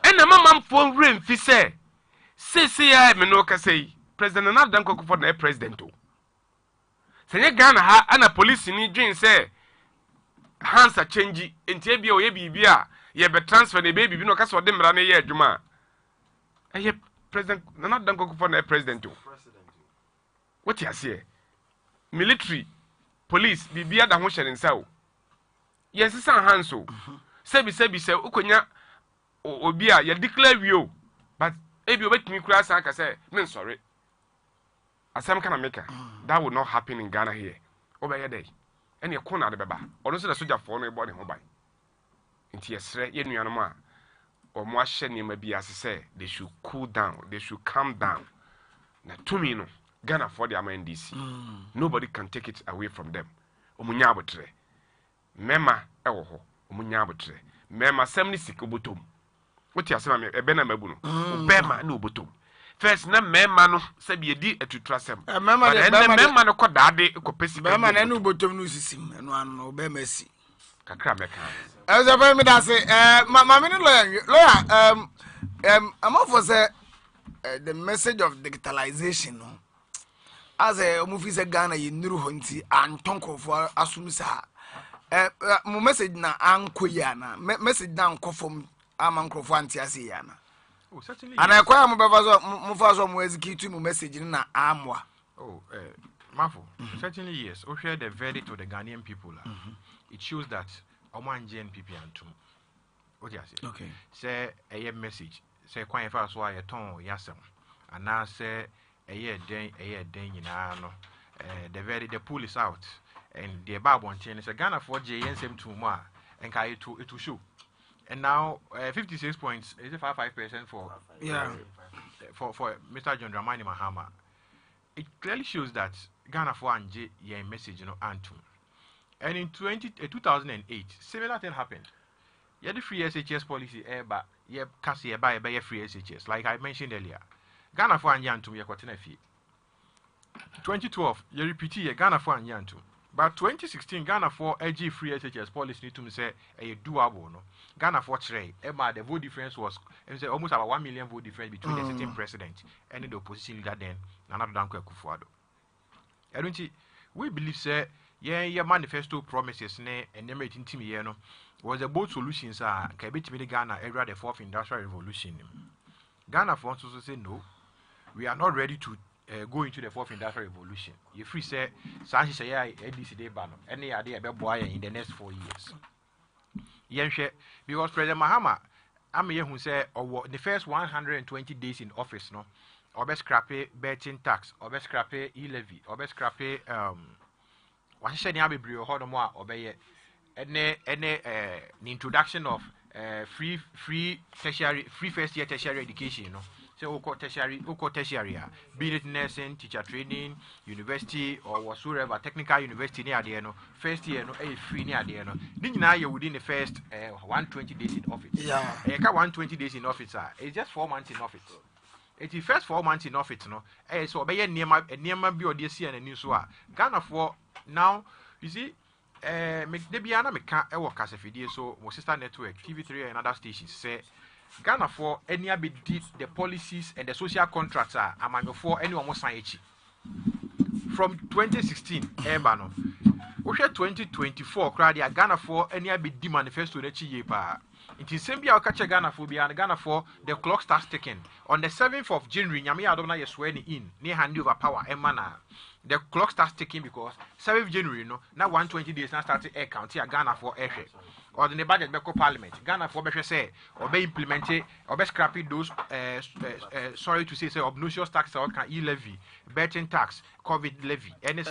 And a mamma phone ring, fi say, I Menoka say, President Adansi for the president. Senye Ghana ha ana police ni dwen say hands are change enti ebia o ye bibia ye be transfer the baby bi no kasa ode mra na ye adwuma eh president na Danko for na president o what you say military police bibia da ho hyere nsa o yes san hands o sebi say ukonya obi a ye declare wi o but ebi obetumi kura san ka say me sorry asem kana make that would not happen in Ghana here obey day and you corner the beba or no say the soldier for no body mobile nti yesre ye nuanom a o mo ahye ne ma bi ase say they should cool down, they should calm down. Na to me no Ghana for the NDC nobody can take it away from them. Omunya abotre mema ewo ho omunya abotre mema sem ni sik obotom woti asema me ebe na mabu no obema na obotom first na mema no se bi edi atutrasem mema no ko daade ko pesi mema na no botom no sisim eno ano obema si kakra meka Ezebe me da say mama me lawyer I'm all for say the message of digitalization no as a movie say Ghana ye nuru honti and tonko for asum sa mo message na anko yana message na anko from amankro anti ase yana. Oh, certainly. And I quite mo fa mo execute mo message na amwa. Oh, Mafo, certainly yes. We share the verdict of the Ghanaian people. It shows that Oman NPP and two. What you say? Okay. Say a message. Say quite fast why a ton yasam. And now say a year day you know. The verdict, the pool is out. And the Bible and chain is a Ghana for Nsem 2 more. And it will show. And now 56 points. Is it 5% for? Yeah. For Mr. John Dramani Mahama. It clearly shows that Ghana for Anje ye message antum. And in 2008, similar thing happened. You had the free SHS policy, but you can't see a free SHS, like I mentioned earlier. Ghana for Anje antum ye kwatena fee. 2012, you repeat ye Ghana for Anje antum. But 2016, Ghana for LG free SHS policy need to say a doable no. Ghana for tray, the vote difference was almost about 1 million vote difference between the sitting president and the opposition leader then, Nana Danko Kufuado. I don't see, we believe, sir, your manifesto promises and never team was a both solutions are Kabit Ghana era the fourth industrial revolution. Ghana for also say no, we are not ready to go into the fourth industrial revolution. You free say Sanchi say ADC de ban any idea about boy in the next 4 years. Yenshe because President Mahama I'm here who say the first 120 days in office no or best scrappy betting tax or best scrappy e-levy or best scrappy what should you be or hold more obey any the introduction of free tertiary free first year tertiary education you know. So tertiary, be it nursing, teacher training, university or whatsoever, technical university near the no first year no free near the no. Didn't now you within the first 120 days in office. Yeah. 120 days in office, it's just 4 months in office. It's the first 4 months in office, no. So be near my be or this year and new so Ghana for now, you see. The Biana Meka work as a video so my sister network, TV3 and other stations say Ghana for any did the policies and the social contracts are among for anyone was signed from 2016 Ebano. Oshe 2024 crowd Ghana for any bid manifesto the chi pa. It is same I'll catch a Ghana for beyond Ghana for the clock starts ticking. On the 7th of January, Yami Adona is swearing in near hand over power emana. The clock starts ticking because 7th January, no, now 120 days now starting air count here Ghana for air. Or the budget beko parliament. Ghana for better say or be implemented or be scrapping those sorry to say obnoxious tax or can e-levy, betting tax, COVID levy, any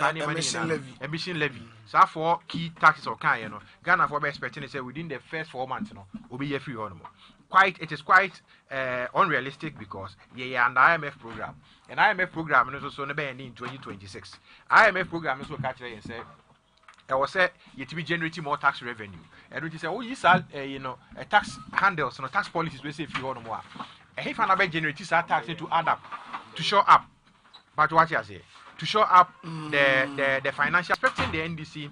emission levy. So for key taxes or can you know Ghana for be expecting to say within the first 4 months no will be a free on it is quite unrealistic because an IMF program. An IMF program is also in 2026. IMF program is also catch and say I was say yet to be generating more tax revenue. And we say, oh, you said, a tax handles and tax policies we say if you want more. And if another generates that tax to add up, to show up. But what you say, to show up the financial expecting the NDC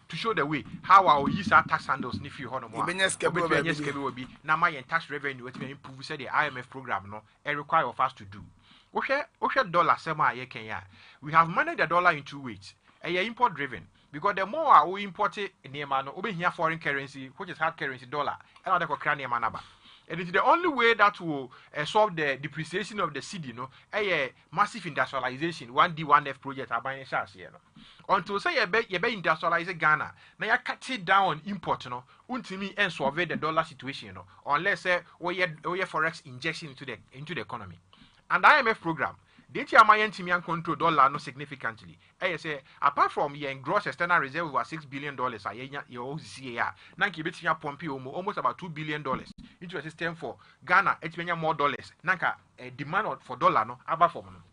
to show the way how our use our tax handles if you want more. Will be now my tax revenue will improve. Say the IMF program no, it require of us to do. Okay, dollar sema ye Kenya. We have managed the dollar in 2 ways. Import driven because the more we import it in Yemano, we here foreign currency, which is hard currency dollar, and other cranium manaba. And it's the only way that will solve the depreciation of the city, a massive industrialization, 1D, 1F project are buying shares here. Until say you be industrialize Ghana, now you cut it down on import, ultimately and solve the dollar situation, unless we forex injection into the economy. And IMF program. Didn't you control dollar no significantly? I say apart from your gross external reserve over $6 billion, you see now keep it pumping almost about $2 billion into a system for Ghana. It's more dollars. Nanka demand for dollar no above from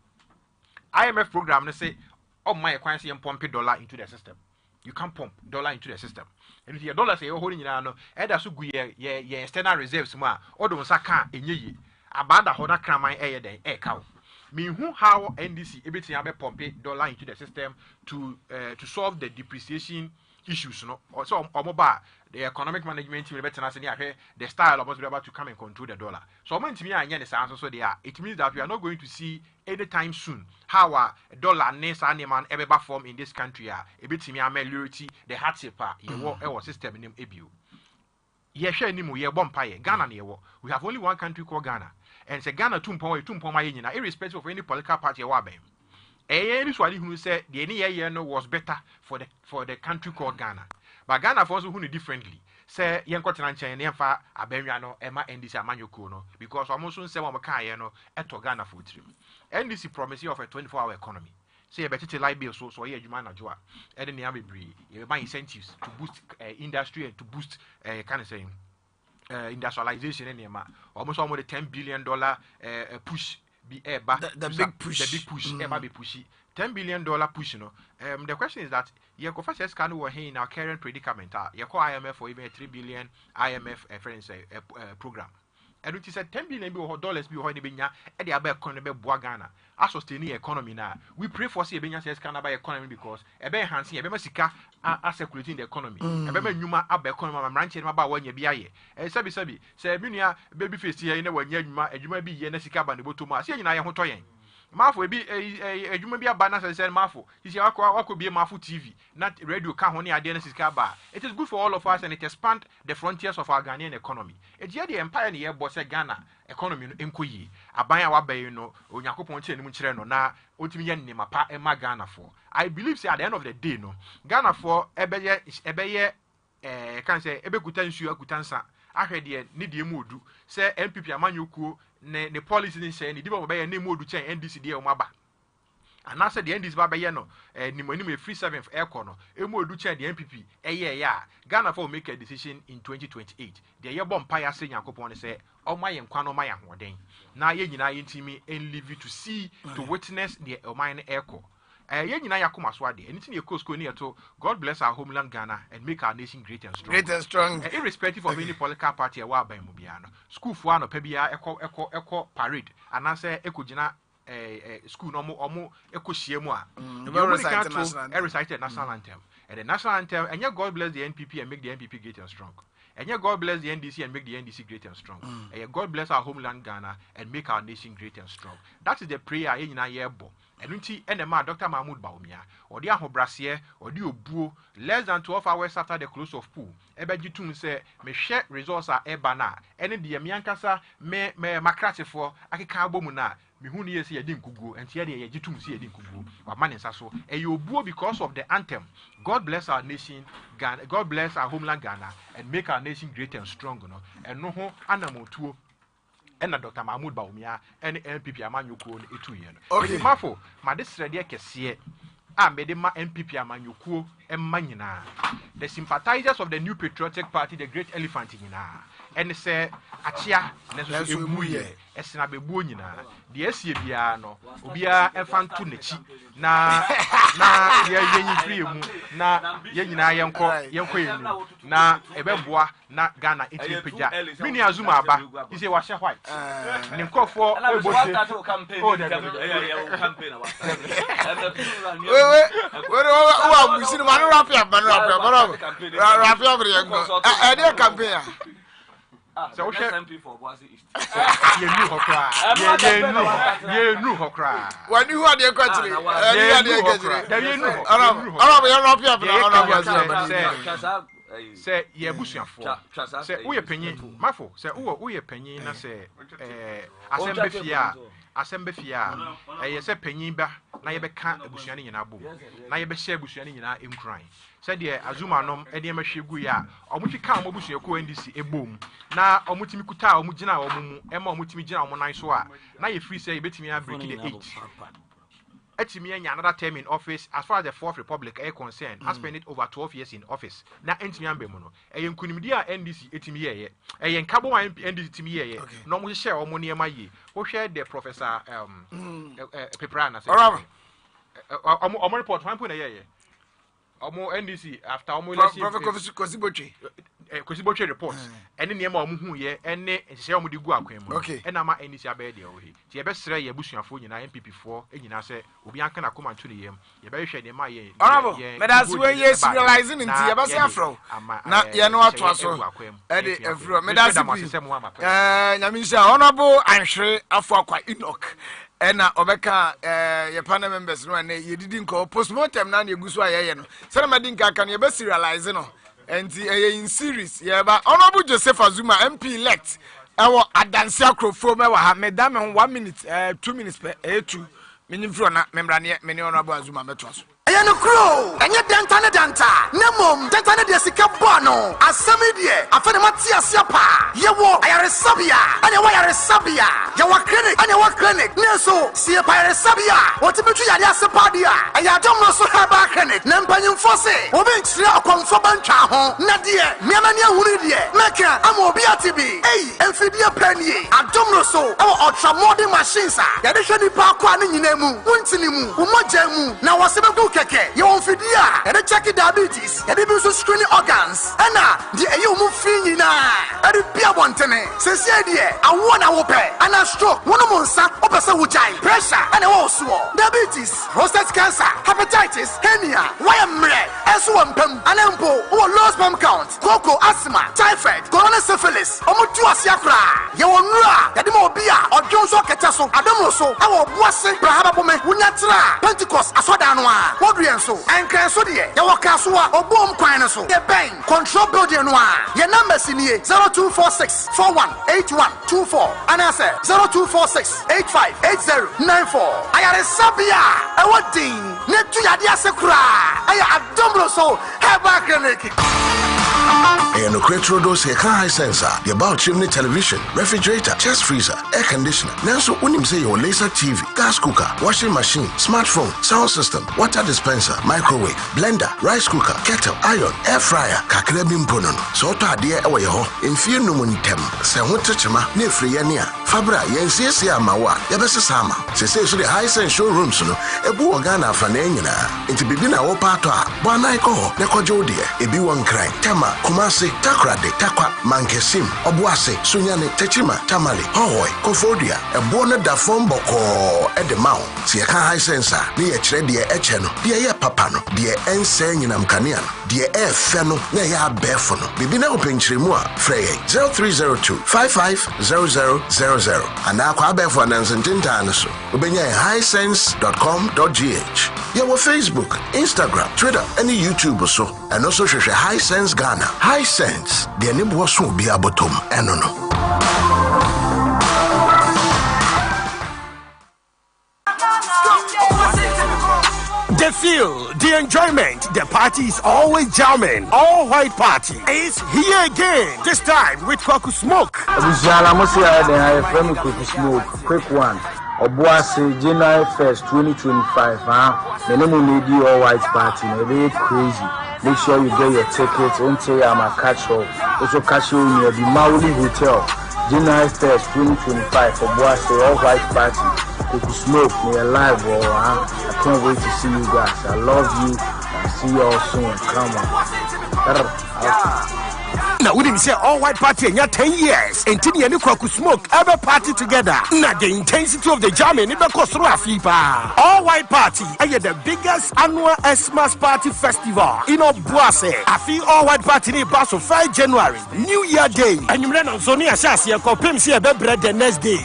IMF program. They say oh my currency and pumping dollar into the system. You can't pump dollar into the system. And if your dollar say you're holding no, either so good your external reserves more or don't saka in ye about the whole crime air cow. Mean how NDC everything have pumping dollar into the system to solve the depreciation issues, no? Or so or mobile the economic management team better than the style of us be able to come and control the dollar. So when to me and the answer so they are, it means that we are not going to see anytime soon how a dollar next animal ever form in this country. A bit to me ameliority the hardship our system in ebu. Ye share ni mu ye bompaye Ghana ne ye we have only one country called Ghana and say Ghana tumpoma ye nyina irrespective of any political party wa ben. Any swali who said the any year no was better for the country called Ghana. But Ghana for also who differently. Say yen kwatena nchen ne mfa abenwa no ema NDC amanyoko no because almost say we kan no eto Ghana for trim. NDC promise of a 24-hour economy. Say better light bill so ye adwuma na joa. E de ne abebre. You buy incentives to boost industry and to boost kind of saying industrialization in Nema. Almost $10 billion push be the big push. The big push be pushy. $10 billion push, you know. The question is that you go first can we in our current predicament. You call IMF for even a $3 billion IMF program. And it is a $10 billion dollars be holding Benya at the Abe economy Ghana. As sustaining economy now. We pray for see Benya says Canada economy because a bear handsy, a bemasika are circulating the economy. A bear numa abe economy, I'm ranching about 1 year BIA. And Sabi, say Munia baby face here in a 1 year, you might be Yenesika and the Botoma. See, I am Hotoyen. Mafo be a human be a banner and said Mafo. He said, I could be a Mafo TV, not radio Kahoni Adansi Kaba. It is good for all of us and it expands the frontiers of our Ghanaian economy. It's the empire in the year, boss Ghana economy in Kuyi. Abaya Wabe, you know, Onyako Ponche and Munchereno, na Ultimian Nimapa and Ghana for. I believe, say, at the end of the day, no, Ghana for Ebeye, can't say, Ebe Kutansu, Kutansa. I heard the Nidi Mudu, say MPP Amanyuku. Ne policy ni say ni dibo be na mu odu chen NDC de o maba and say the NDC ba be no ni mo ni me free 7th aircon no emu odu chen the NPP ya Ghana for make a decision in 2028 the ye bomb paya say Yakopon say o ma ye nkwa no ma ya hoden na ye nyina ye ntimi en live to see to witness the o mine aircon ye nyina yakoma so ade anything ye coast ko ni to God bless our homeland Ghana and make our nation great and strong irrespective of any political party wa ban mu bia no school fo anopa bia eko parade anase ekogina school no omo ekohie mu a recited national anthem and the national anthem and God bless the NPP and make the NPP great and strong. And yet God bless the NDC and make the NDC great and strong. And yet God bless our homeland Ghana and make our nation great and strong. That is the prayer in our year. And unti NMA Dr. Mahmoud Baumia or the Ahobrasier or the Obuo less than 12 hours after the close of pool. Ebejitum say me share resource are ebana and the Miankasa me makrate for Akikabomuna. Mihuni yes ye din kugu and here ye jitum see ye din kugu or man so e you obuo because of the anthem. God bless our nation Ghana, God bless our homeland Ghana and make our nation great and strong, you know. And no ho anamotuo and Dr. Mahmoud Baumia and NPP Amanyuko etu ye no. Okay, mafo ma this ready kese made ma NPP Amanyuko emanyina. The sympathizers of the New Patriotic Party, the Great Elephant nyina. And say achia neso ebuye esina bebuo nyina de asie bia no obia efanto nachi na ye yenyi free mu na ye nyina yenko yenu na ebeboa na Ghana etipja mini azuma aba ise wa hye white ne nkofo obote o de campaign we abusini manu rapia bre campaign so we SMP for Obuasi East. You knew Hokra. When you had the country, say ye busuan for say we penyin mafo say we penyin na say asembe fia ye say penyin ba na ye beka abusuan nyina bom na ye be share abusuan nyina emkran say de azuma nom e de mahwegu ya omutwika omobusuan ko NDC ebom na omutimi kuta omugina omumu ema omutimi gina omunan so a na ye free say betimi a break the 8 etimi anya another term in office as far as the Fourth Republic are concerned has spent it over 12 years in office na entimi ambemu no nkunimdi a NDC etimi ye nkabo wa NDC etimi ye no mo hye omo ne ma ye wo hwe the professor Peprana say omo report fan po na ye omo NDC after omo election Professor Kosibotwe kwesibo twe report ene niam a omuhu ye ene nhye omudi gu akwan mu ena ma NC abaye de ohi ti ye besre ye busuafo nyina MPP fo enyina se obi anka na koma ntune yem ye be hwe ne ma ye medas we yes realizing nti ye bese afro na ye no ato aso e de afro medas nyamisha honorable anhwe afo akwa Enoch ena obeka ye panel members no na ye didi nko postmortem na eguso ayeye no se na madi nka aka no ye be serialize no enti in series ye ba honorable Joseph Azuma MP elect ewo Adansi akrofo me wa ha medam 1 minute 2 minutes per 2 minimfro na membrane me ne honorable Azuma meto aso Ayano crow, and yet danta, Nemum, dantana de Sicabano, as some idiot, a Fenematia Siapa, Yawo, Ayarasabia, and a Wayarasabia, Yawa clinic, and a work clinic, Neso, Siapa Sabia, what to be Yasapadia, and Yadomo Sohaba clinic, Nampanium Fosse, Obin Sra Confobancha, Nadia, Miamania Wuridia, Mecca, Amobiatibi, Amphibia Penny, Adomroso, our ultra-modern machines, Yadishani Parkwan in Nemu, Untinimu, Umajemu, now was a you won't feed ya, and check diabetes, and even so screening organs. And the you move free now. And the Pia Montane says, yeah, I want a whoop, and a stroke, one of Monsa, Opasa Wujai, pressure, and also diabetes, prostate cancer, hepatitis, hernia, YMRE, S1 an ample, or low sperm count, cocoa asthma, typhoid, coronasyphilis, Omutua Siakra, Yawanra, Yadimobia, or Johnson Ketaso, Adomoso, our Obuasi, Brahabome, Unatra, Pentecost, Aswadanwa. Podrianso, and Cransodia, Yawakasua, or Boom Quinaso, the bank, control building noir. Your numbers in here 0246 418124, and I said 0246 858094. I are a Sabia, a what thing, Netuyadia Sekura, I am Dombroso, Habakanic. And the Cretrodos here high sensor, the about chimney television, refrigerator, chest freezer, air conditioner. Now so when him say your laser TV, gas cooker, washing machine, smartphone, sound system, water dispenser, microwave, blender, rice cooker, kettle, iron, air fryer, kakrabim ponon. So to adhere away ho, in fear no montem, say what chima, near free ania, Fabra, yensia mawa, yabesa sama. Say so the high sense showrooms no, a boo organa fanenina, into begin our part, one I call, Nekojo dear, a be one cry, Tama, Kumasi, Takrade, Takwa, Mankesim, Obuasi, Sunyane, Techima, Tamale, Hoy, Kofodia, a bona da fomboko at the mount. See a high sensor, near Tredia Echeno, dear Papano, dear Nsem in Amcanian, dear F Feno, Naya Befono, Bibina open Chrimua, Frey 0302 550000, and now Quabefon and Santintanaso, Ubenya highsense.com.gh. Your Facebook, Instagram, Twitter, any YouTube or so, and also share High Sense Ghana. High Sense, the name was so be a bottom, and no. The feel, the enjoyment, the party is always jamming. All white party is here again. This time with Kwaku Smoke. Quick one. Obuasi, January 1st, 2025. The name of the all white party. Very crazy. Make sure you get your tickets. Don't say I'm a catch up. Also catch you near the Maui Hotel. January 1st, 2025. Obuasi, all white party. Kwaku Smoke, me alive, I can't wait to see you guys. I love you. I'll see you all soon. Come on. Now we didn't say all white party in your 10 years. Until you Kwaku Smoke ever party together. Now the intensity of the jamming never cost through a fever. All white party are the biggest annual Xmas party festival in Obuasi. I feel all white party in Basso 5 January, New Year Day. And you learn on Sony Ashasi and compare see a bread the next day.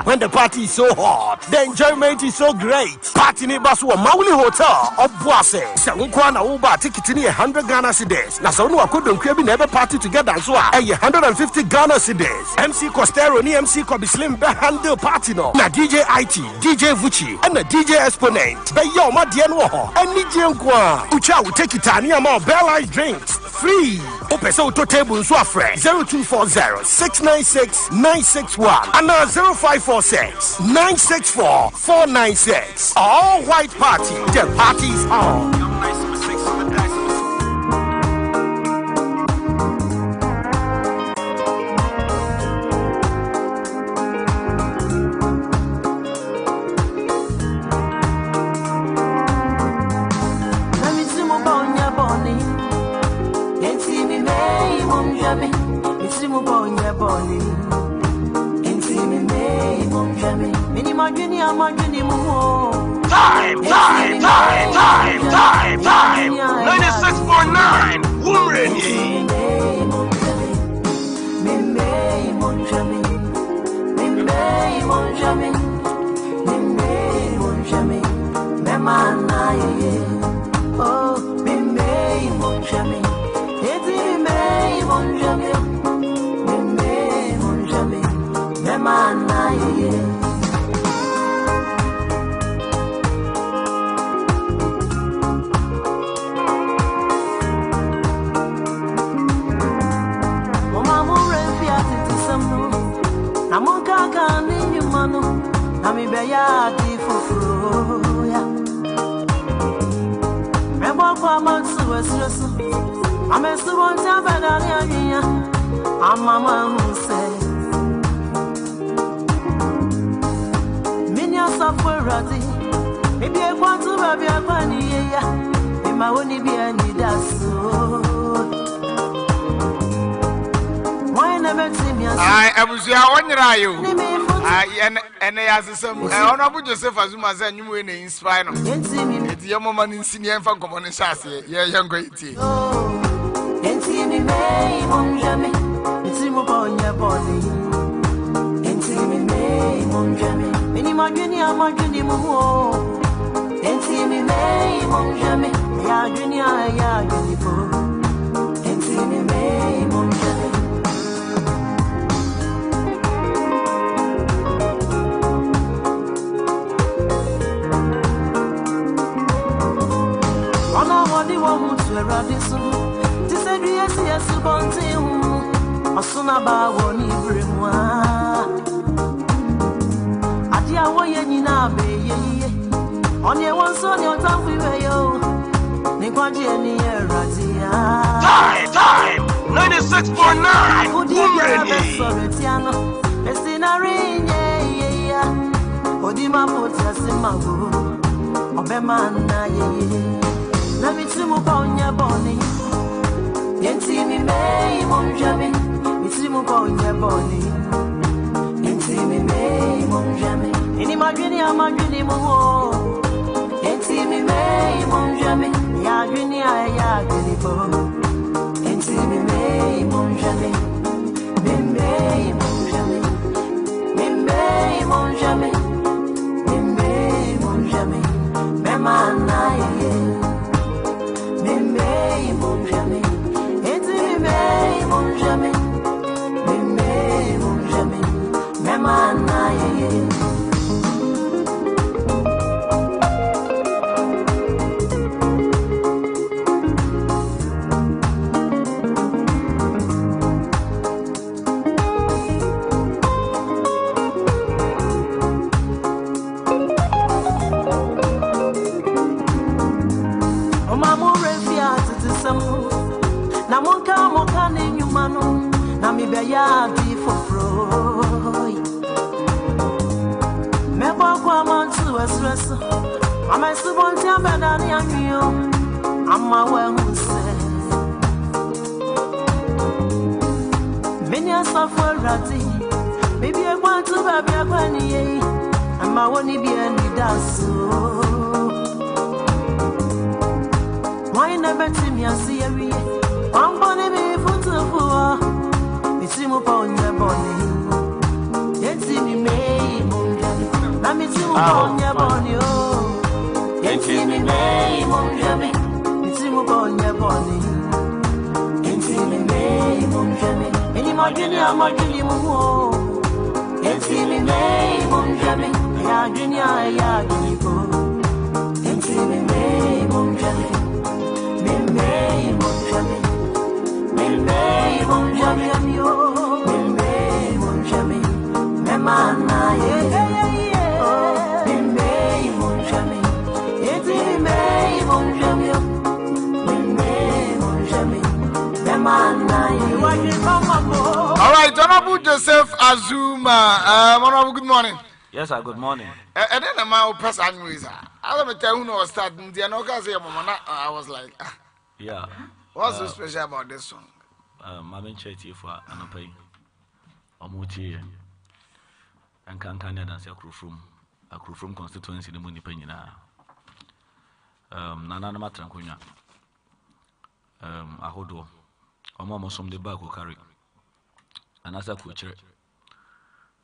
When the party is so hot, the enjoyment is so great. Party in Basso Mauli Hotel Obuasi. Sankwana Uba ticket in 100 Ghana cedis. Now so no I couldn't never party together so 150 Ghana cedis. MC Costero ni MC Kobe Slim be handle party no. Na DJ IT, DJ Vuchi, and the DJ Exponent. Be yo ma die no ho. Any DJ nkwa. Ucha will take it ani amount Bell Ice drinks free. Open so to table so afre 0240 696 961 and 0546 964 496. All white party. The party is on. Let me see my bonya boni. Can't see me, Time. 96.9. Umreni. And as some honorable Joseph Azuma said, you win in spinal. It's your mama in senior for common sassy, yeah, young great tea. Time 96.9. Let me see my bonya bonnie. Yenti mi me monjame. Mi see my bonya bonnie. Yenti mi me monjame. Ini magini amagini mo. Yenti mi me monjame. Ya gini ya gini bo. Yenti mi me monjame. Mi me monjame. Mi me monjame. Mi me monjame. Me manaye. Maybe I want to be a bunny, and my one be any dance. Why never see me? I see every one bonny be foot for. It's him upon your bonny. Yet see me, may monjami. Let me see upon your bonny. Oh, yet see me, may monjami. It's him upon your bonny. Yet see me, may monjami. Any magini, I'm a gilly mo. Yet see me, may monjami. Ya dunya, ya gilipo. Yet see me, may monjami. Me monjami. Me monjami, amio. Me monjami. Me mana, yeah. Oh, me monjami. Yet see me, monjami. Me monjami. Me mana, yeah. All right, Honorable Joseph Azuma. Honorable, good morning. Yes, sir, good morning. And then my person, I don't tell you who was starting. I was like, Yeah. what's so special about this song? I'm in church for an pay. I'm with you. And can't Dance a crew from akuru from constituency ne mu nipa nyina nana na matran konya ahodo omo som de ba ko carry anasa ko kire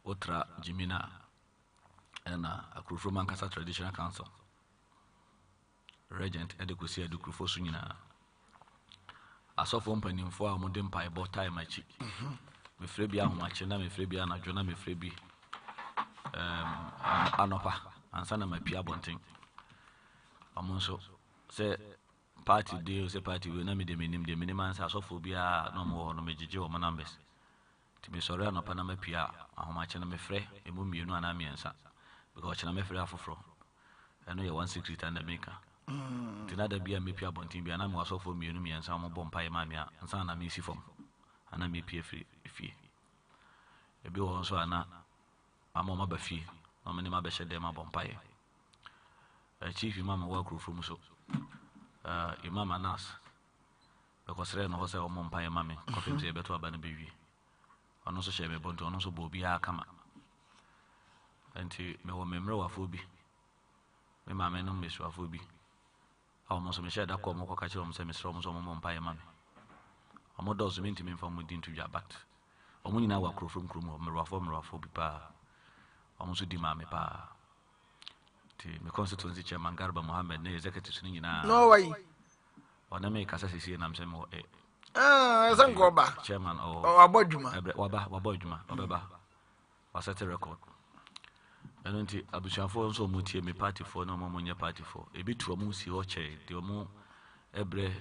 otra jimina na akuru from Ankasa Traditional Council regent edekusi edukufo so nyina asofo mpanimfo a modem pai bo time achi me frɛ bi ahomache na me frɛ bi anadwo na me frɛ bi anopa ansa na mapia bonten amonso se party deal se party we na me de menim ansa asofo bi a no mo no megege wo numbers ti me sori anopa na mapia ahomache na me frɛ emu mienu ana miensa because chena me frɛ afoforo eno ye one secret and maker tinada bia mepia bontin bia na me wasofo mienu miensa mo bompa ye ma me ansa na me si fom ana me pie free fie ebi wo nso ana ama ba fie na me ne ma be hyede ma bompa ye chief imam wa kru from so imam Anas because re no ho se o bompa ye ma me kofim se beto aba na be wi ono so hye me bonto ono so bo bia kama enti me wo memre wa fo bi me ma me no me so afo bi awo mo so me share da ko mo ko ka kire mo se me sro mo so mo bompa ye ma me omo does mean to me from within to your back omo nyina wa kro from kro mo mrwafo bi pa omo so di ma me pa ti me constituency chairman Garba Mohammed ne executive ni nyina no way ona me kasa sisi na mse mo san ko ba chairman o abodjuma wabodjuma obeba wasete record eno nti abusuafo nso mo tie me party for na mo nye party for ebi tuo mo si ho che de mo ebre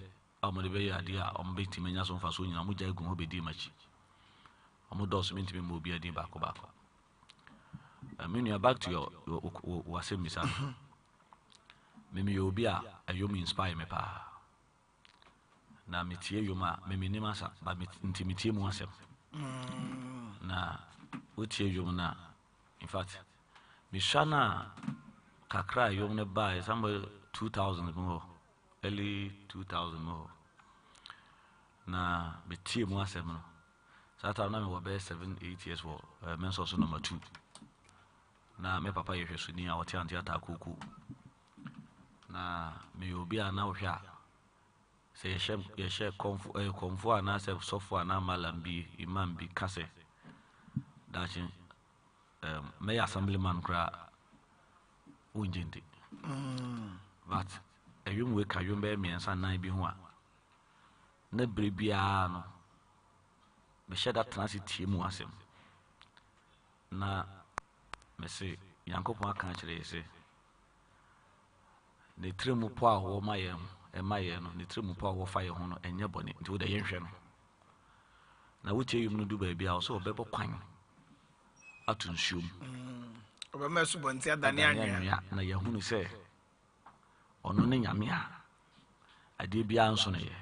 amode be ya dia o mbe ti menya so mfa so nyina mo jai gu ho be di machi omo dos me ntimi mo bi adi bako I mean you back to your wase misa me obi a ayomi inspire me pa na metie yoma me nima sa ba ntimi tie mu asem na wotie yom na in fact me shana kakra yom ne ba somewhere 2000 mo early 2000 mo na metie mu asem no sata na me wo be 7-8 years for menso so number 2 na me papa ye hwesuni a wote ante ata kuku na me obi a na wohwa se ye she konfu ana se sofu ana malambi imam bi kase dachin me assemblyman kra unjindi but eyum we kayum be miensa nan bi ho a na brebia no me sheda transit mu asem na me se yankopon aka kire se ne tremu po a wo maye no ne tremu po a wo fa ye ho no enye bone nti wo da yenhwe no na wutie yum no du ba bia so obebo kwan atunsuom obama su bonti adane anwa na ye hunu se ono ne nyame a ade bia nso ne ye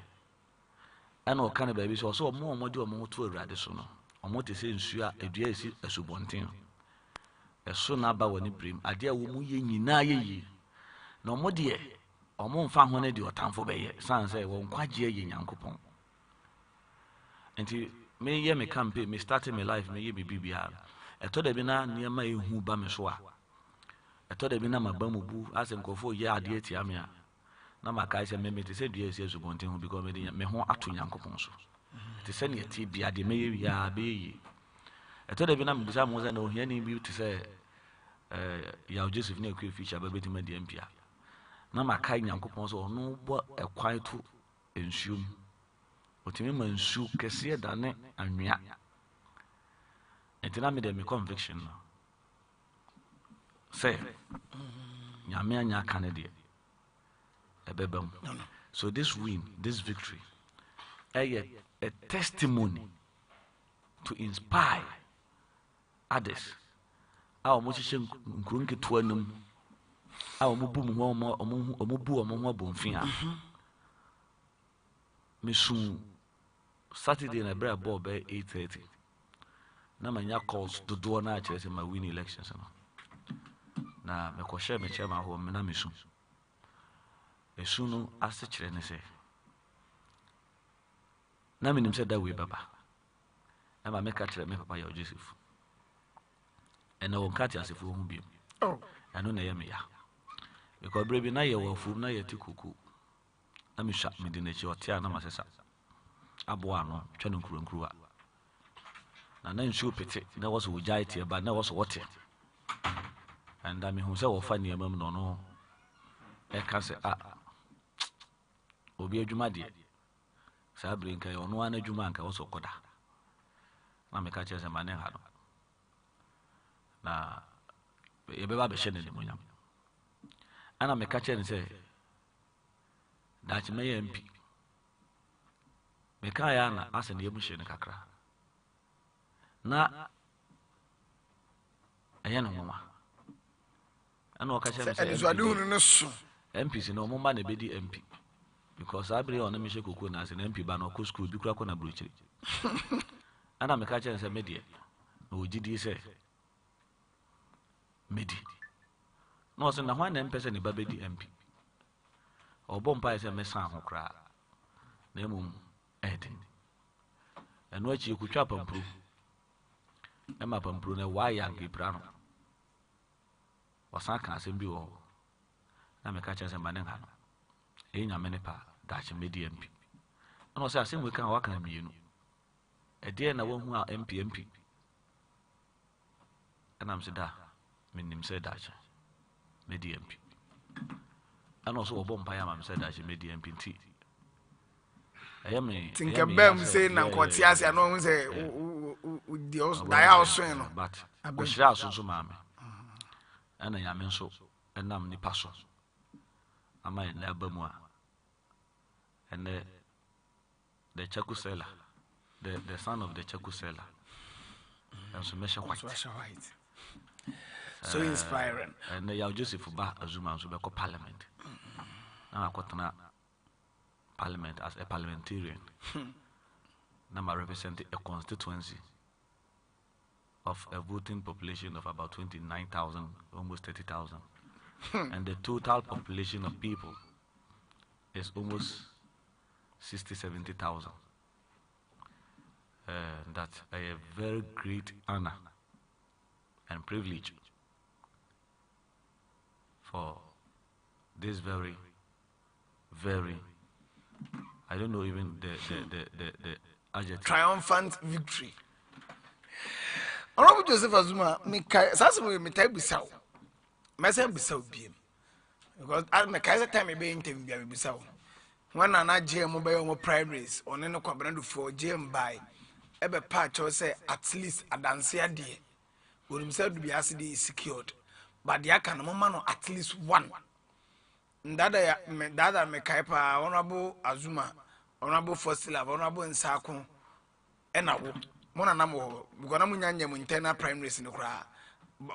ana o kan ba bi so mo de mo to awurade so no omo te se nsu a edua esi asubonten eso na ba woni brim ade a wo mu ye nyina ye yi na omo de omo mfa ho ne de otamfo be ye san se wo nkwaje ye nyankopon enti me ye me campaign me starting my life me ye bibia eto da bi na niema ehu ba me so a eto da bi na maba mu bu asenkofo ye ade atia me a na maka se me te se dua esi asubonten ho because me ho ato nyankopon so te se ne ti bia de me ye bia be yi eto da bi na mbisa mo se na ohia ni bi te se ya Joseph ne akwa feature ba betima de mpia na maka nyankopon so ono bo ekwan to ensuom otimi ma nsu kese da ne anwea entina me de me conviction no say nyame anya kan de ebebam so this win, this victory a testimony to inspire others awo mo hihye nkurun keto anum awo mo bu mo ho abomfia mesu Saturday na bra ball by 8:30 na manya calls dodo na akere se ma win elections no na me ko share me chairman ho me na mesu esu no ase kire ne se na menim se da we baba na ma me ka kire me papa ya Joseph ena won ka ti asefo hu biem ɛno na ɛyɛ me ya because berɛ bi na yɛwɔ afuom na yɛte kuku na mehwa mede n'akyi ɔte a na masesa aboa ano twa no nkurankuruwa na nsuo pete na ɛwɔ sɛ wogyae teɛ ba na ɛwɔ sɛ wɔte ɛnda mehu sɛ wɔfa nneɛma mu na ɔno ɛka sɛ obi adwuma deɛ saa bere nka ɔno ana adwuma anka wɔ sɛ ɔkɔda na meka kyerɛ sɛ ma ne ha no na yɛbɛba bɛhyɛ no animuonyam ana meka kyerɛ no sɛ daakye mɛyɛ mpi mekaeɛ ana asɛ ne yɛmu hyɛ no kakra na ɛyɛ no nwoma ɛna ɔka kyerɛ me sɛ MPs no ɔmomma na ɛbɛdi MP because saa bere ɔno mehyɛ koko na ase na MP ba no ɔkɔ school bi kora kɔ na burokyiri ɛna meka kyerɛ sɛ medeɛ na ɔgyidie sɛ medi na ɔsɛ na hwan na mpɛ sɛ ne ba bɛdi MP ɔbɔ mpaeɛ sɛ mɛsan ho koraa na mmom ɛden ɛno akyi yɛkɔtwa apampuro ɛma apampuro no waayɛ ankepira no ɔsan ka asɛm bi wɔ hɔ na meka kyerɛ sɛ ma ne ha no ɛyɛ nyame ne pa daakye mɛdi MP ɛna ɔsɛ asɛm wei ka waka mmienu ɛdeɛ na wahu a MP ɛnam sɛ da menim sɛ daakye mɛdi MP ɛna ɔsɛ wɔbɔ mpaeɛ ama me sɛ daakye mɛdi MP nti ɛyɛ me tinka bam sɛ na nkɔte ase ano hu sɛ daeɛ a ɔsoe no but ɔhyerɛ aso nso maa me ɛna nyame nso ɛnam nipa so ama yɛn aba mu a ɛnɛ the chakusela the son of the chakusela ɛnso mɛhyɛ white so inspiring ɛnɛ yaw Joseph ba Azuma nso bɛkɔ parliament na akɔtena parliament as a parliamentarian na ma represent a constituency of a voting population of about 29,000, almost 30,000. And the total population of people is almost 60, 70,000. That's a very great honor and privilege for this very, I don't know even the adjective. Triumphant victory. Honorable Joseph Azuma, me type bisau. Myself bisau biem. Because I me kaisa time be interview bisau. When an GM mobile primaries on no combined for GM by ebe patch or say at least Adansi adie. Would himself be acid secured. But the can no at least one. Dada me kaipa Honorable Azuma, Honorable Fosila, Honorable Nsakun, Enawo. Mona namo because namu nyanya mu internal primaries no kra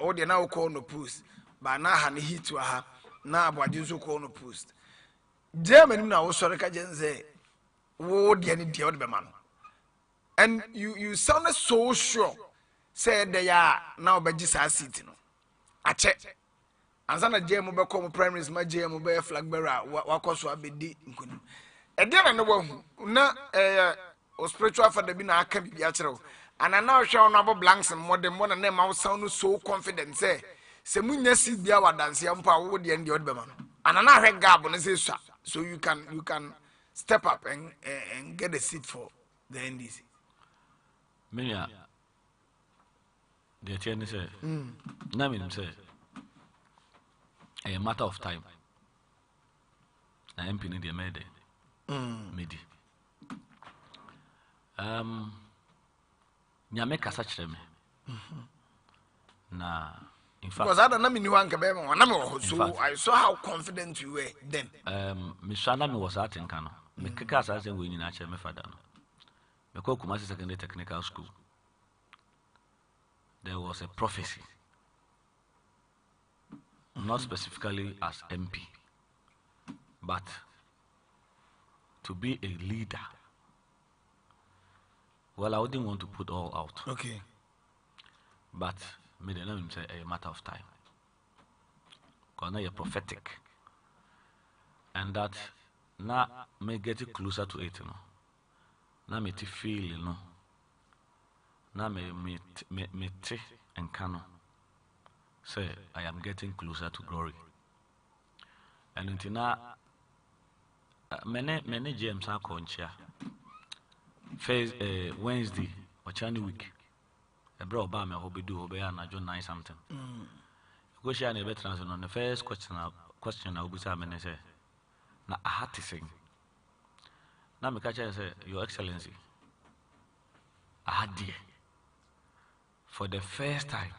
o de na call no post ba na ha ne hit wa ha na abwaje so call no post Germany na wo sori ka jenze wo de ne de o de be ma no and you sound so sure say de ya na obaji sa seat no ache ansa na Germany be come primaries ma Germany be flag bearer wa koso abedi nkunu e de na wo hu na o spiritual father bi na aka bi akere and now show no blanks and more than na ma sound so confident say munya si bia wadanse ampa wo de ndi odbe ma no and na hwe gap no say so you can step up and get a seat for the NDC. Menya the chairman say na me say a matter of time na MP ni de mede medi nyame kasa kyerɛ me na in fact because I don't know me one ka be ma so I saw how confident you were then me shana me was at nka no me keka asa sɛ we nyina kyerɛ me fada no me kɔ Kumasi secondary technical school there was a prophecy not specifically as MP but to be a leader. Well, I wouldn't want to put all out. Okay. But me the name say a matter of time. Because now you're prophetic. And that now me get it closer to it, you know. Now me feel, you know. Now me and cano. say I am getting closer to glory. And until now, many James are concha. First Wednesday or Chani week. A bro Obama hobby do obey and I John 9 something. Go share a better answer on the first question I'll be saying. Say, now I had to sing. Now me catch say, Your Excellency, I had dear. For the first time,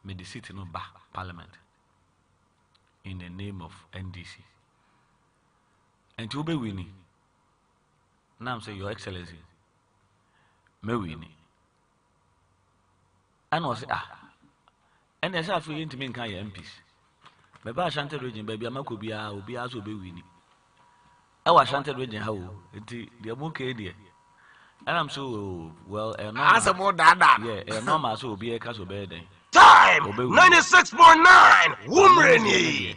me the city no back parliament in the name of NDC. And to be winning. Now I'm saying, Your Excellency, me winning. And was and as I feel into me kind of MPs. Maybe I shan't region, baby, I'm a could be a will be also be winning. I was shan't region how the okay dear. And I'm so well, and As a more dada. yeah, and no mass will be a castle bed. Time 96.9. Wumreni.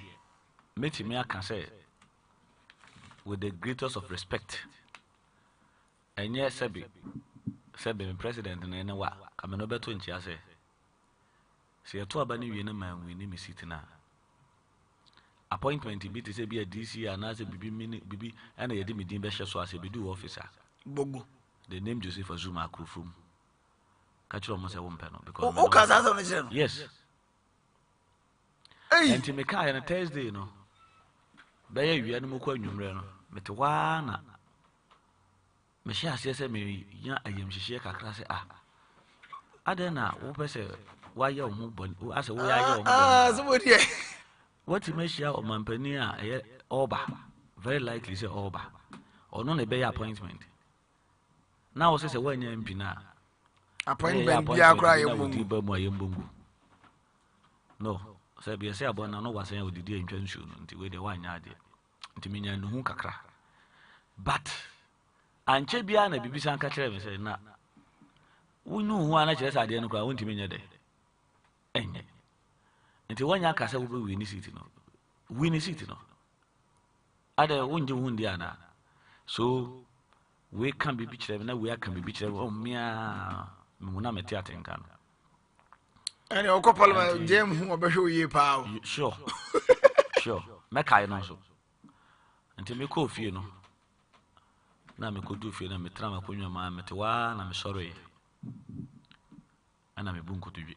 Meet me, I can say, with the greatest of respect. And yes, Sebi president and any what, I'm no better in Chia say. See a 2 abani man, we name is sitting now. Appointment be to say be a DC and as a BB and a Dimi Dimbesha so as a Bidu officer. Bogu. The name Joseph Azuma Krufum. Catch you almost a 1 panel because. Oh, because yes. Hey. And to make on a Thursday, you know. Bay, you animal coin, you know. Metuana. Machine says, me, I am shake a class. I don't know, why you're moving, as a way somebody. What you may share of Mampania, Oba, very likely say Oba, or non a bay appointment. Now, says a 1 year MP now. Appointment, yeah, cry, no, Sabia say about no was saying with the dear intention until the 1 yard. To me, no hunkakra. But, and Chebiana, Bibisan catcher, say, nah. We know who I just idea, I won't mean a day. Until 1 year, Cassa will be winning city, no. Winning city, no. Other won't do Wundiana. So, we can be beach level, we can be beach level. Oh, mea, Muname theatre in Ghana. And your couple of Jim who will show you power. Sure, sure. Makai no so. Until me call for you, no. Now me could do for you, and me try my punya man, me to one, I'm sorry. And I'm a bunko to you.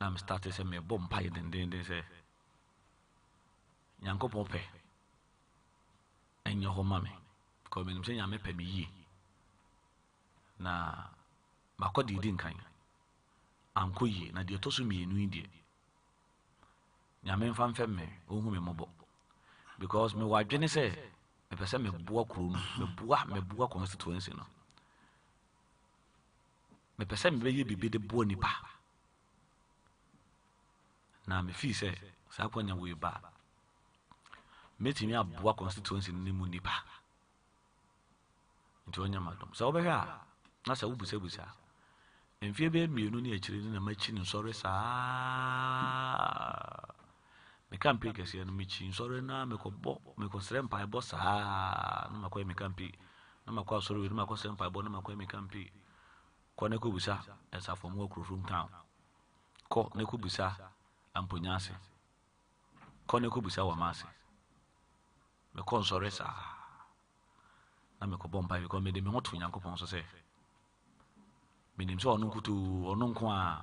Now me started saying me a bomb pie, then they say, Yanko Pompe, and your home mammy. Because I'm saying I'm a pay me ye. Now, my cody didn't kind. I'm coy, na dear tosu me in India. Yamen fan femme, whom me mobile. Because my wife Jenny say, a person me walk room, me boa constituency. No, me person may be the bonipa. Now, me fee say, Saponia way ba. Meeting me a boa constituency in Nimunipa. Into any madam. So over here, that's a ubusa. And fear be me, no near children and matching and sorry, sir. Me can't pick a sea and mitching, sorry now, make a stamp by boss. No, my quay me can't be. No, my cause, sorry, with my costam by bonum, my quay me can't be. Corneco Busa, as I from work from town. Call Neco Busa and Punyasi. Corneco Busa or Massy. Me con sorry, sir. I make a bomb by because made me hot to Yanko Ponso say. Meaning so no kutu or non qua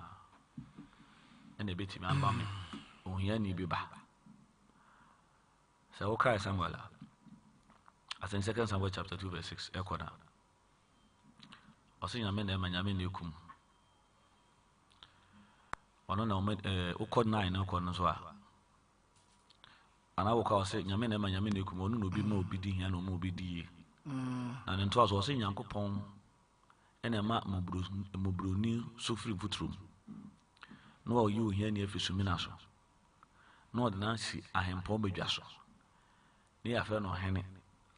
and a bit him and bammy. Oh, he any be back. So, okay, Samuel. As in 2 Samuel chapter 2, verse 6, Equana. I see a man and Yamin Yukum. One on Okod 9, Okon as well. And I will call say Yamin and Yamin Yukum, no be more bidding and no more bidding. And then 'twas also Yanko Pong. And a map Mubruni so free footroom. No, you here near Fissuminaso. No, the Nancy, I am Pombe Jasso. Near Fernand Henny,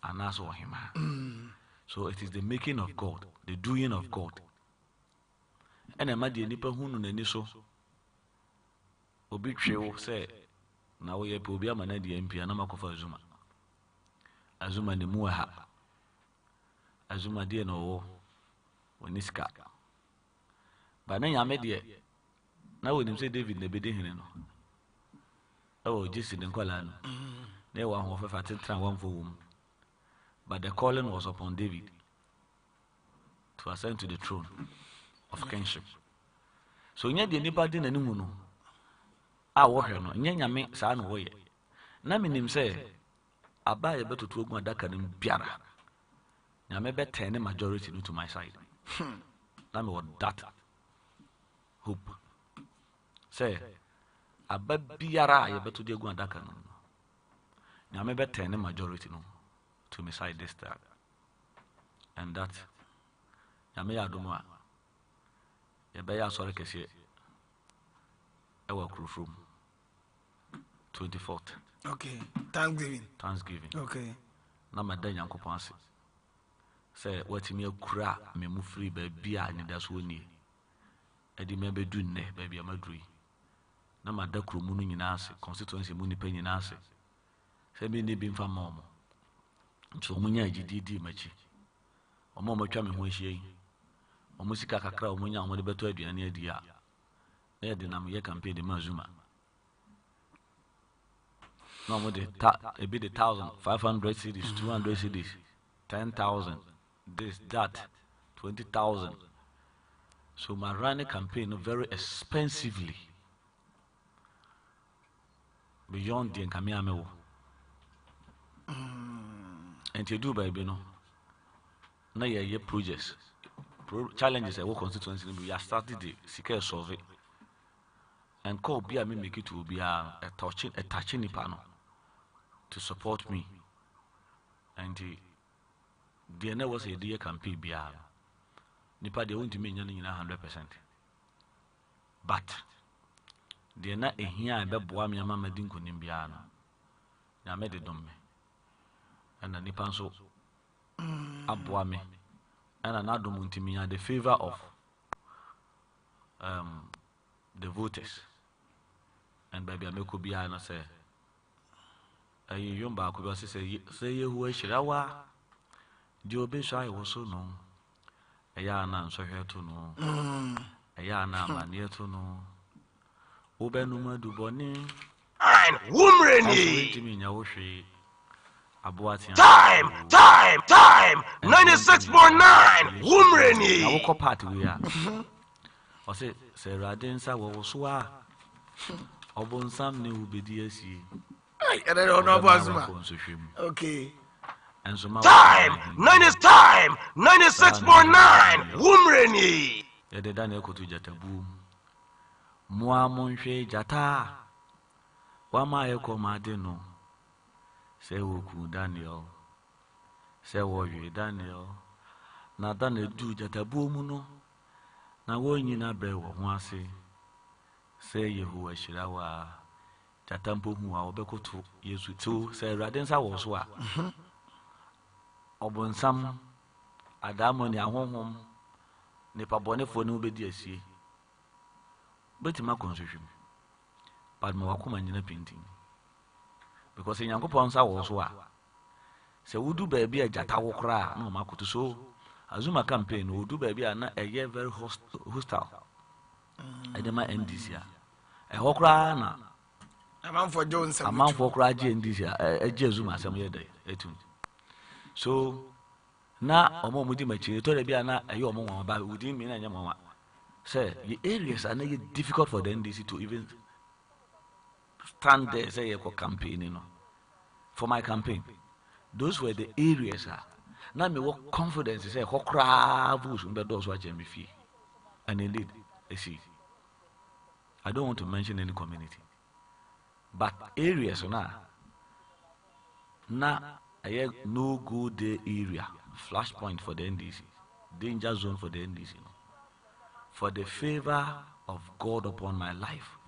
and also him. So it is the making of God, the doing of God. And a mad nipper who no so. Obitrail say, now we are Pobia Manadi MP and Namakofa Azuma. Azuma the Muaha. Azuma dear no. When this cat. But then I made it. Now when him say David ne bede hene no. Oh, Jesse den kwala no. They were one for tran one for whom. But the calling was upon David to ascend to the throne of kingship. So nya de nipa de nanimu no. A wo hwe no, nya nyame saa no wo ye. Na minim say aba ye beto to ogun adaka no biara. Nyame be turn majority no to my side. Na me what that hope. Say aba biara ye beto de ogun adaka no. Nyame be turn majority no to my side this time. And that nyame ya domo a ye be ya sori kese e wa kurufrum 24th. Okay. Thanksgiving. Okay. Na madan yankopon ase. Say watimi akura me mu free ba bia ni da so ni. Edi me be du nne ba bia madui. Na madakro mu no nyina ase, constituency mu ni pa nyina ase. Say me ni bi mfa momo. Nti omunya agididi machi. Omo matwa me ho ahia yi. Omo sika kakra omunya omo de beto aduane adi a. Na ye de nam ye campaign de mazuma. No more the a bit 1,500 cities, 200 cities, 10,000, this, that, 20,000. So my running campaign very expensively beyond the Nkamiamewo. And you do baby no. Now ye projects, challenges I work constituency. We have started the seeker survey. And call be me make it will be a touching panel to support me. And the DNA was a dear campaign be a nipa de won't mean 100%. But the na a here I bet boa me a mamma dinko nimbiano. Ya made it on me. And a nipan so aboa me. And another munti the favor of the voters. And baby, I make be I say, a young back will say, you who is Shirawa. Do be shy was so no. A yana so here to know. A yana man near to know. Obenuma du boni. I'm Wumreni. Time. 96.9. Wumreni. I woke up party we are. I say, Sarah Densa was wa. Obon Sam new BDSE. I don't know about okay. And so time 96.9 Wumreni. Ya de dan eko to jatabu. Moa monhwe jata. Wa ma eko ma de no. Se woku Daniel. Se wo ywe Daniel. Na dan edu jatabu mu no. Na wo nyina bre wo ho ase. Say Yehovah Shirawa Jatampo who are Obekoto Yesu too, say Radensa was wa Obonsam Adamoni a home Nipa Bonne for no BDSC. But my consumption. But my Wakuma in painting. Because in Yankoponsa was wa. Say, would do baby a Jatawokra, no Makutu so. Azuma campaign would do baby a year very hostile. I demand end this year. A hokra na. A man for Jones. A man for Kraji in this year. A Jesuma some year day. So na Omo Mudi Machi, told the Biana, a young but within me and your mama. Say, the areas are not difficult for the NDC to even stand there, say, a campaign, you know. For my campaign, those were the areas. Now, me work confidence, say, Hokra, Bush, but those watching me fee. And indeed, I see. I don't want to mention any community, but areas now I no good day area, flashpoint for the NDC, danger zone for the NDC, for the favor of God upon my life.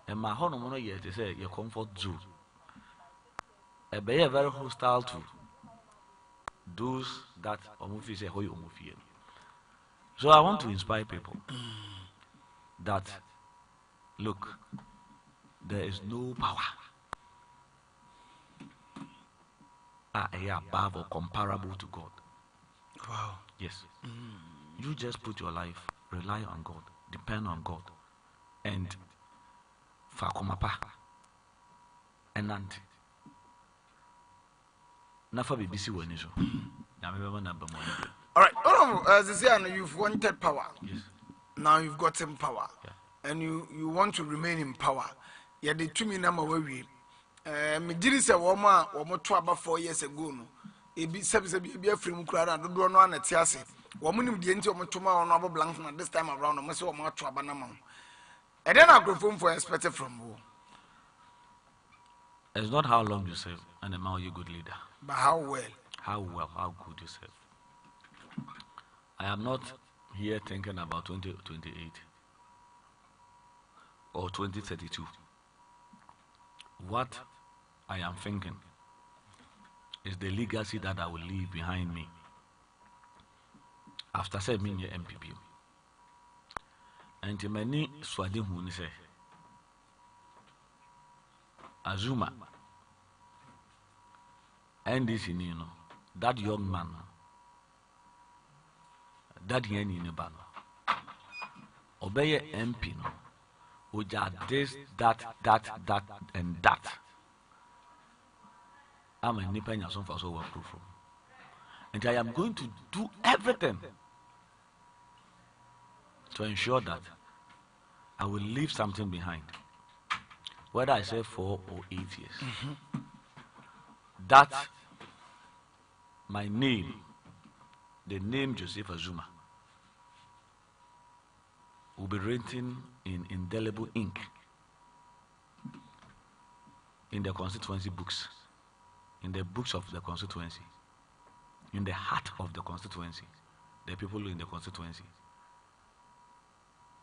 And my home yet to say your comfort zone. A be very hostile to those that omufi say hoy omufi. So I want to inspire people that look, there is no power above or comparable to God. Wow. Yes. You just put your life, rely on God, depend on God, and Fakomapa and Nanti. Nafa BBC when is All right, Ziziano, you've wanted power. Yes. Now you've gotten power, Yeah. and you want to remain in power. Yeah, the 2 million where we. Me did say woman or more 4 years ago. No, it be be a free crowd and do no one at Tiasi. Woman, the into tomorrow on blank this time around, I must say, more trouble. And then I'll go home for expected from who. It's not how long you serve and the more you good leader. But how well? How good you serve. I am not here thinking about 2028 or 2032. What I am thinking is the legacy that I will leave behind me after 7 years MPP. And many swadi huni say Azuma NDC you know that young man that yen in ban obey MP no uja this that and that I'm a nipa nyason for so work from and I am going to do everything to ensure that I will leave something behind, whether I say 4 or 8 years. That my name, the name Joseph Azuma, will be written in indelible ink in the constituency books, in the books of the constituency, in the heart of the constituency, the people in the constituency.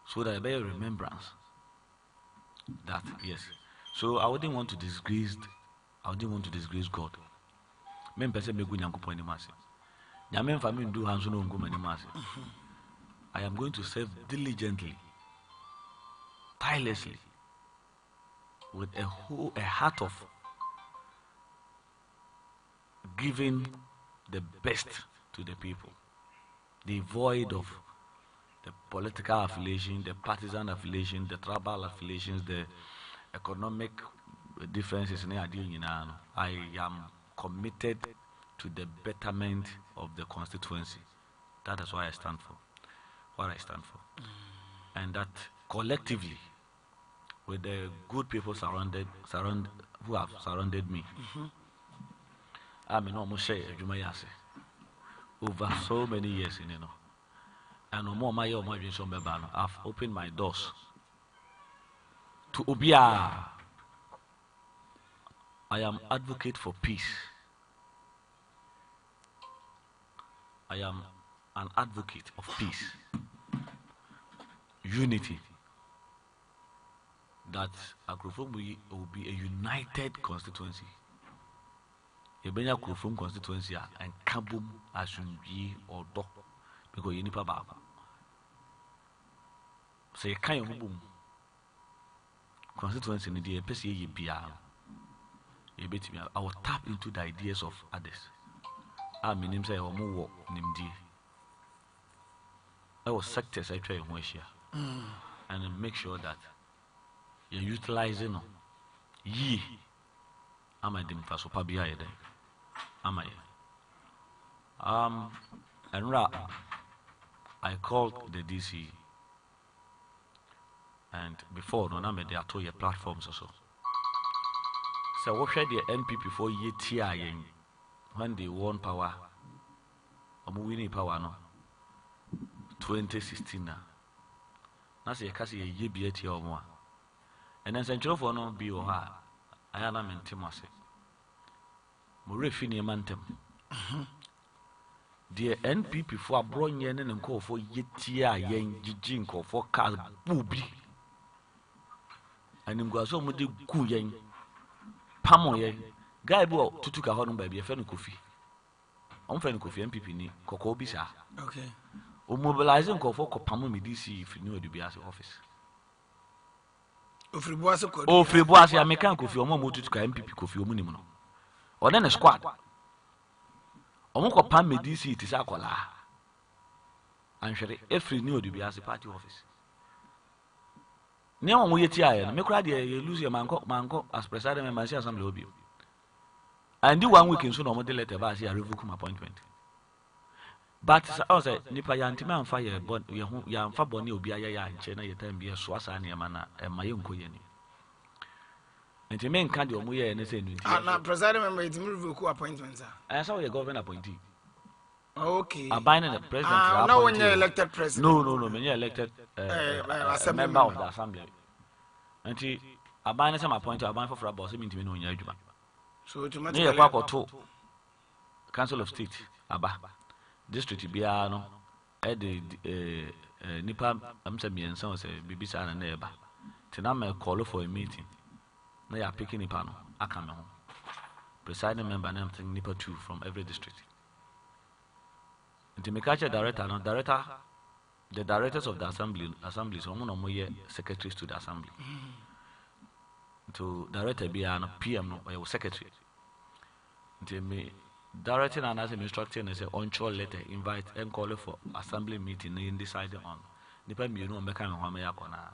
So that I bear remembrance that yes. So I wouldn't want to disgrace God. Men person me go nyankopo ani mase. Nyame mfa me do hanso no ngoma ani mase. I am going to serve diligently, tirelessly, with a heart of giving the best to the people, devoid of the political affiliation, the partisan affiliation, the tribal affiliations, the economic differences. I am committed to the betterment of the constituency. That is what I stand for. And that collectively, with the good people who have surrounded me, I mean, almost say over so many years, and no more my I've opened my doors to Obia. I am advocate for peace. I am an advocate of peace, unity. That Akrofom will be a united constituency. Ebenya Akrofom constituency and Kabum Asumbi or Dok. Because you nipa baba. Say kind of boom. Constituency in the PCA ye bia. I will tap into the ideas of others. I mean him say or more nimdi. I was sectors I try and make sure that you're utilizing ye. Am I dim for so pabia there? Am I? And I called the DC, and before no name they are to your platforms also. So what should the NPP for year when they won power? Winning power no 2016 na. Na say kasi ye bi ati o mo. And then central for no bi o ha. Ayana mentimase. Mo refi ne mantem. The NPP for abron yen and call for yetia yen jijin call for car booby. And him go so mudi gu yen pamo yen guy bo tutuka honum baby fe no kofi. On fe no kofi NPP ni koko bisa. Okay. O mobilizing call for pamo me DC if you know the Obuasi office. Obuasi American kofi o mo tutuka NPP kofi o munim no. O den squad. Omoko pam me DC it is akola. And every new Obuasi party office. Near one way here, make ready, you lose your manco as presiding member, assembly will be. And do 1 week in soon or more later, I see a revoke my appointment. But I say, Nipa Yantima and fire, but Yan Faboni will be a ya in China, your time be a swassa near mana and my own coyeni. And to main candy or Muya and say, now, presiding member, it's revoke appointments. I saw your government appointee. Okay. A binding the president. Now, when you're elected president. No, when you're elected a member of the assembly. And he, a binding some appointed, a bind for a boss, mean to me no judgment. So, to near Quack or two, Council of State, Abba, District Biano, Eddie Nipa, Amsami and Sons, Bibisa and neighbor. Tinama call for a meeting. They are picking Nipano, I come home. Presiding member named Nipa 2 from every district. And to make a director, no director, the directors of the assembly, so one of my secretaries to the assembly. To director be an PM no or secretary. Until me directing and as instructing is a on-shore letter invite and call for assembly meeting in decided on. Depend you know make a kona.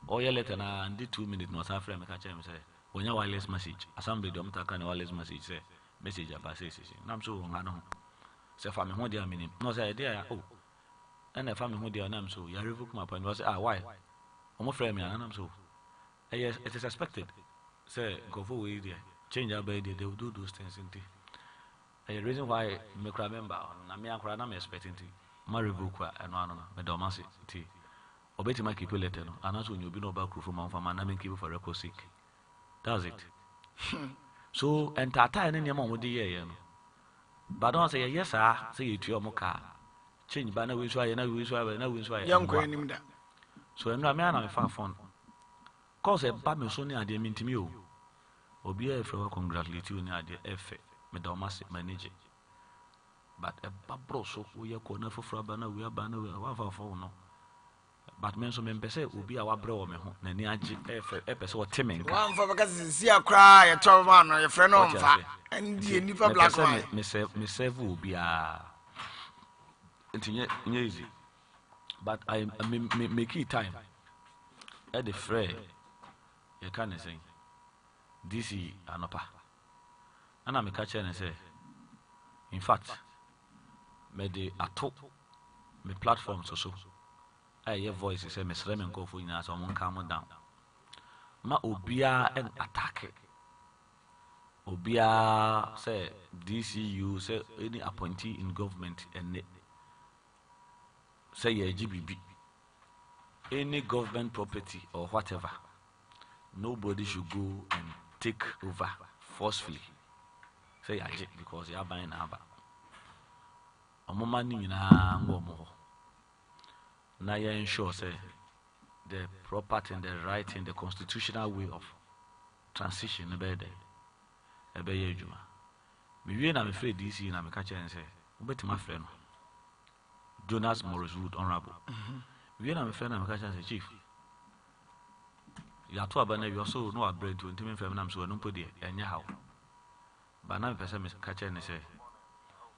Or your letter and the 2 minutes no after me catch him say when you wireless message assembly don't take any wireless message say message a passage. Nam so ngano. Say family who they meaning. No say there oh. And the family who they are nam so you revoke my point was why? Omo frame me and I'm so. Yes, it is expected. Say, go for way there. Change our bed, they will do those things. The reason why I remember, I'm expecting to marry Vukwa and one of the Obuasi. Obey my keep letter, and also when you be no back from my farm, and keep for record sick. That's it. So, and Tata and any amount with the year. But don't say, yes, sir, say it to your mocha. Change banner, which way, and I wish I will know which way. Young Queen, so I'm not man, I'm far from. Cause a bad Sonny idea mean to me. Obi a friend congratulate you in the idea F. Obuasi manager. But a babro so we are corner for Frabana, we are banner, we are one for no. But men so men say will be our bro me home, Naniaji episode Timming. One for because see a cry, a 12 man, or your friend on fire, and the never black one. Miss will be a easy. But I make it time at the fray. You can't say DC Anopa. And I'm a catcher and say, in fact, may the atop me platforms or so. I hear voices say, Miss Raymond go for you as someone calm down. Ma Obia and attack it. Obia say, DCU say, any appointee in government and say, a GBB, any government property or whatever. Nobody should go and take over forcefully. Say because you are buying Abba. A moment in a more. Now you ensure say the property and the right in the constitutional way of transition about a bay juma. Me I'm afraid DC and I'm catching and say, but my friend Jonas Morris Wood honorable. Me I'm afraid I'm catching and say chief. You are too abandoned, you also know a brain to intimate feminine, so I don't put it anyhow. But now, person is catching and say,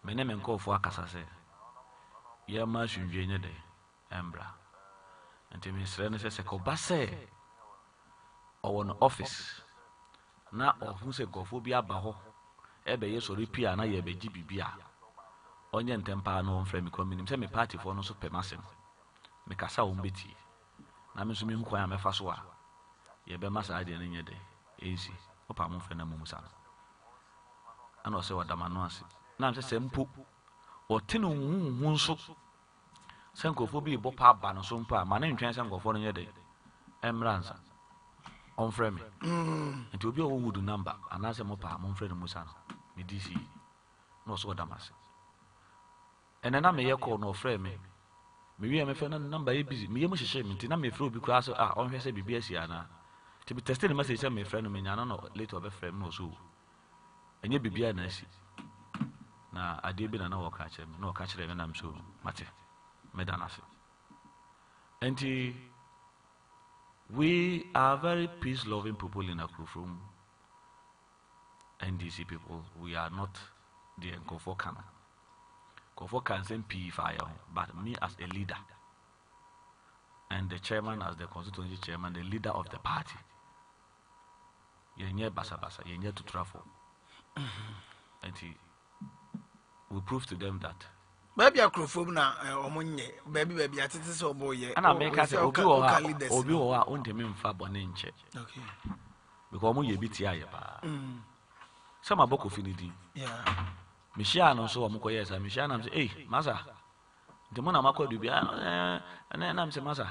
my name and call for a cassa say, Ye marsh in Jane day, Embra. And to Miss Rennes says, a cobase or an office. Now, or who say go for Bia Baho, Ebe yes or repair, and I be GBBA. Onion temper no frame coming, send me party for no super massing. Make a sound bitty. Now, Miss Mim, who I am a faswa. Ye be masa ade na nyede easy opa mo fe na mo musa ana o se wada mano ase na am se mpo o tinu hu nso se nkofo bi bo pa ba no so mpo a ma na ntwen se nkofo no nyede emransa on frame nti obi o wood number ana se mo pa mo frame musa no me dc no so wada mase ene na me ye call no frame me wi me fe na number e busy me ye mo hihye me nti na me frɛ obi kura so on hwɛ se bibia si ana to be testing the message my friend me nyana no later of friend no so enye bibia na si na ade bi na wo ka kire me no ka kire me nam so mate me dana se enti we are very peace loving people in Akrufrum NDC people. We are not the Nkofokan. Nkofokan send P fire, but me as a leader and the chairman as the constituency chairman, the leader of the party. Yenye basa basa, yenye to travel. And we prove to them that. Baby akrofom na omonye baby atete so boye. And I make us obi owa ontemi mfa bone nche. Okay. Because omo ye bitia ye ba. Some aboko finidi. Yeah. Mishia no so omo koyesa, mishia na say, "Hey, masa. The mona makodu bia and then I'm say masa.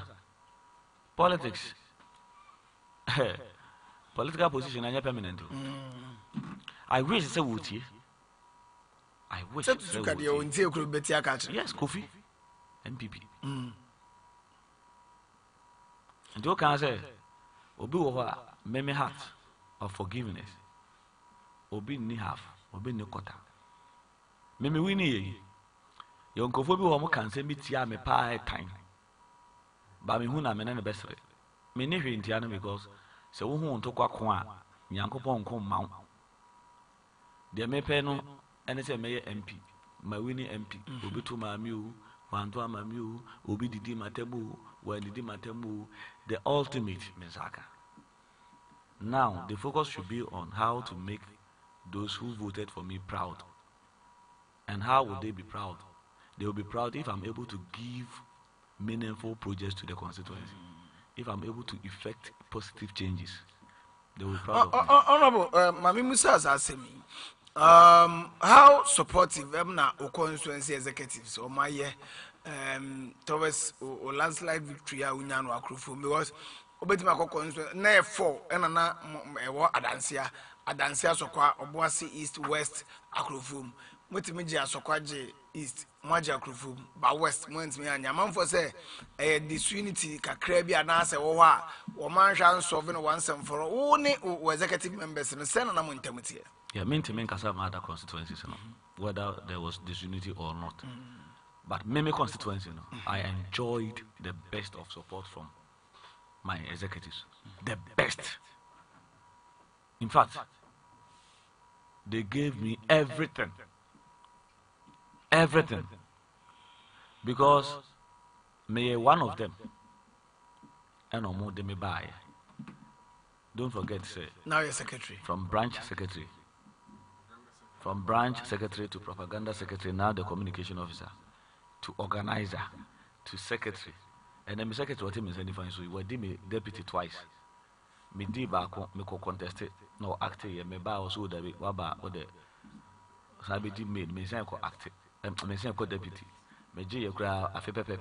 Politics. Political position anya permanent. I wish say wuti. I wish say wuti. Yes, Kofi. NPP. And you can say obi wo ho meme heart of forgiveness. Obi ni half, obi ni quarter. Meme wini ye. Yo nkofo bi wo mo kan say metia me pa time. Ba me hu na me na ne besere. Me ni hwe ntia no because se wo hu ntokwa ko a nyankopon ko ma wo. De me pe no ene se me ye MP, ma wini MP, obi to ma mi o, wanto ma mi o, obi didi matemu, wa didi matemu, the ultimate mensaka. Now the focus should be on how to make those who voted for me proud. And how would they be proud? They will be proud if I'm able to give meaningful projects to the constituency. If I'm able to effect positive changes, they will be proud of me. Honorable, Mami Musa has asked me, how supportive na constituency executives or my towards o landslide victory a unya no akrofo because obetima constituency na 4 na ewo adansi asokwa Obuasi East West akrofo mutimi ji asokwa je East mwaji akrofo ba West mutimi anya manfo say disunity kakra bi anase wo ho a wo manhwa solve no Nsem for wo ne executive members no say na montamutie. Yeah, mean to make some other constituencies, you know, whether there was disunity or not. But Meme constituency, you know, I enjoyed the best of support from my executives. The best. In fact, they gave me everything. Everything. Because may one of them, and no more they may buy. Don't forget, say. Now you're secretary. From branch secretary. From branch secretary to propaganda secretary, now the communication officer, to organizer, to secretary. And then my secretary, what he saying, so you were deputy twice. Me di back, me co contested, no acting, me ba also the waba or the Sabiti made me say co acting, me say co deputy. Me J gra a pepe,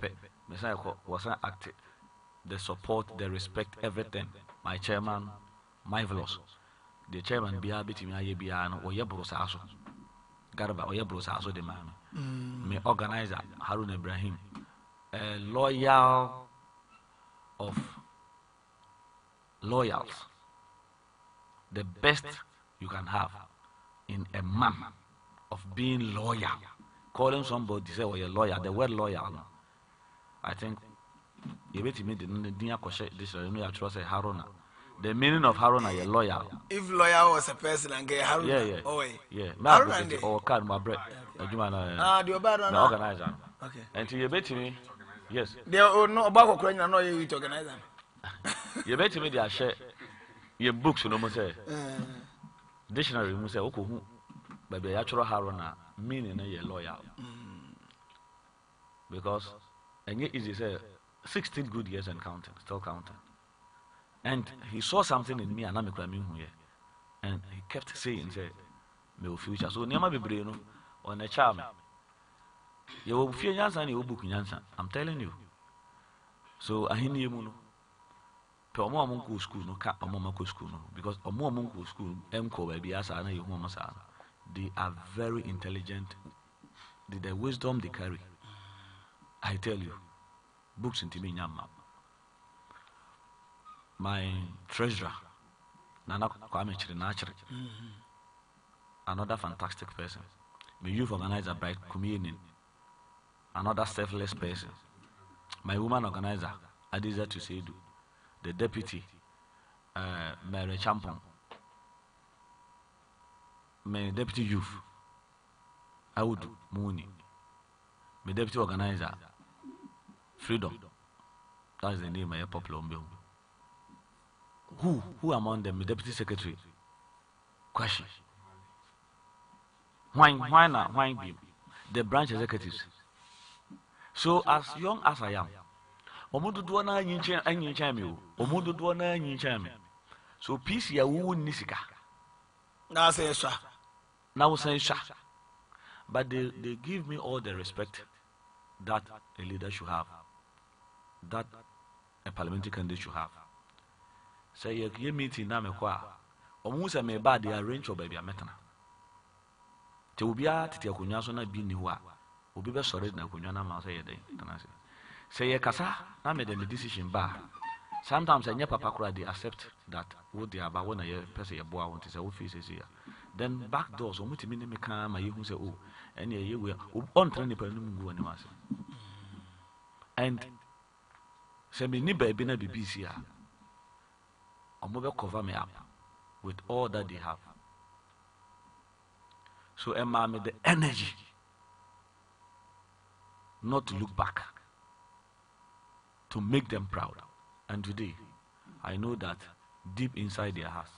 me say co was an acting. The support, the respect, everything. My chairman, my velos. The chairman be able to be or Yabros Aso Garba or Yabros Aso the man. Me organizer Harun Ibrahim, a loyal of loyals, the best you can have in a man of being loyal. Calling somebody say, "Oh, you're loyal." The word loyal, no? I think you bet me the Nia Koshe this you know trust Haruna. The meaning of Haruna is loyal. If loyal was a person and get Haruna, yeah. Haruna or card my bread. The organizer. Okay. And to you bet me, yes. There are no about Ukraine. I know you to organize them. You bet me they share your books. You know what say? Dictionary. You say okay, but the actual Haruna meaning is loyal. Because and yet easy say 16 good years and counting, still counting. And he saw something in me and I'm here. And he kept saying, say, my future. So never be brave on a charm. You will fear Yansan and you will book Yansan. I'm telling you. So I hear you. Pomo Munku school, no cap Momaco school, because Omo Munku school, Mco, baby, as I know, they are very intelligent. The wisdom they carry. I tell you, books into me, Yamma. My treasurer, Nana Kwame Chirinachri, another fantastic person. My youth organizer, Bright Communion, another selfless person. My woman organizer, Adiza Tusedu, the deputy, Mary Champon, my deputy youth, Audu Mooney, my deputy organizer, Freedom, That is the name I popular on. Who among them? The deputy secretary. Kwashi. Why not? Why be the branch executives? So as young as I am, omudu do na anyi me omudu do na anyi me. So peace ya wu nisika. Na say sha. Now say sha. But they give me all the respect that a leader should have, that a parliamentary candidate should have. Say you meeting na me kwa. Omu se me ba they arrange for baby ametana. Te obia tete akonya so na bi ni ho a obi be sore na akonya na ma say ye den tanase. Say ye kasa na me the decision ba. Sometimes any papa kura they accept that what they about when a person ye boa want to say office is here. Then back doors omutimi ne me kan ma ye hu say oh any ye we on train pa no mu ani mase. And say me ni ba bi na BBC a omo be cover me up with all that they have. So Emma made the energy not to look back, to make them proud. And today, I know that deep inside their hearts,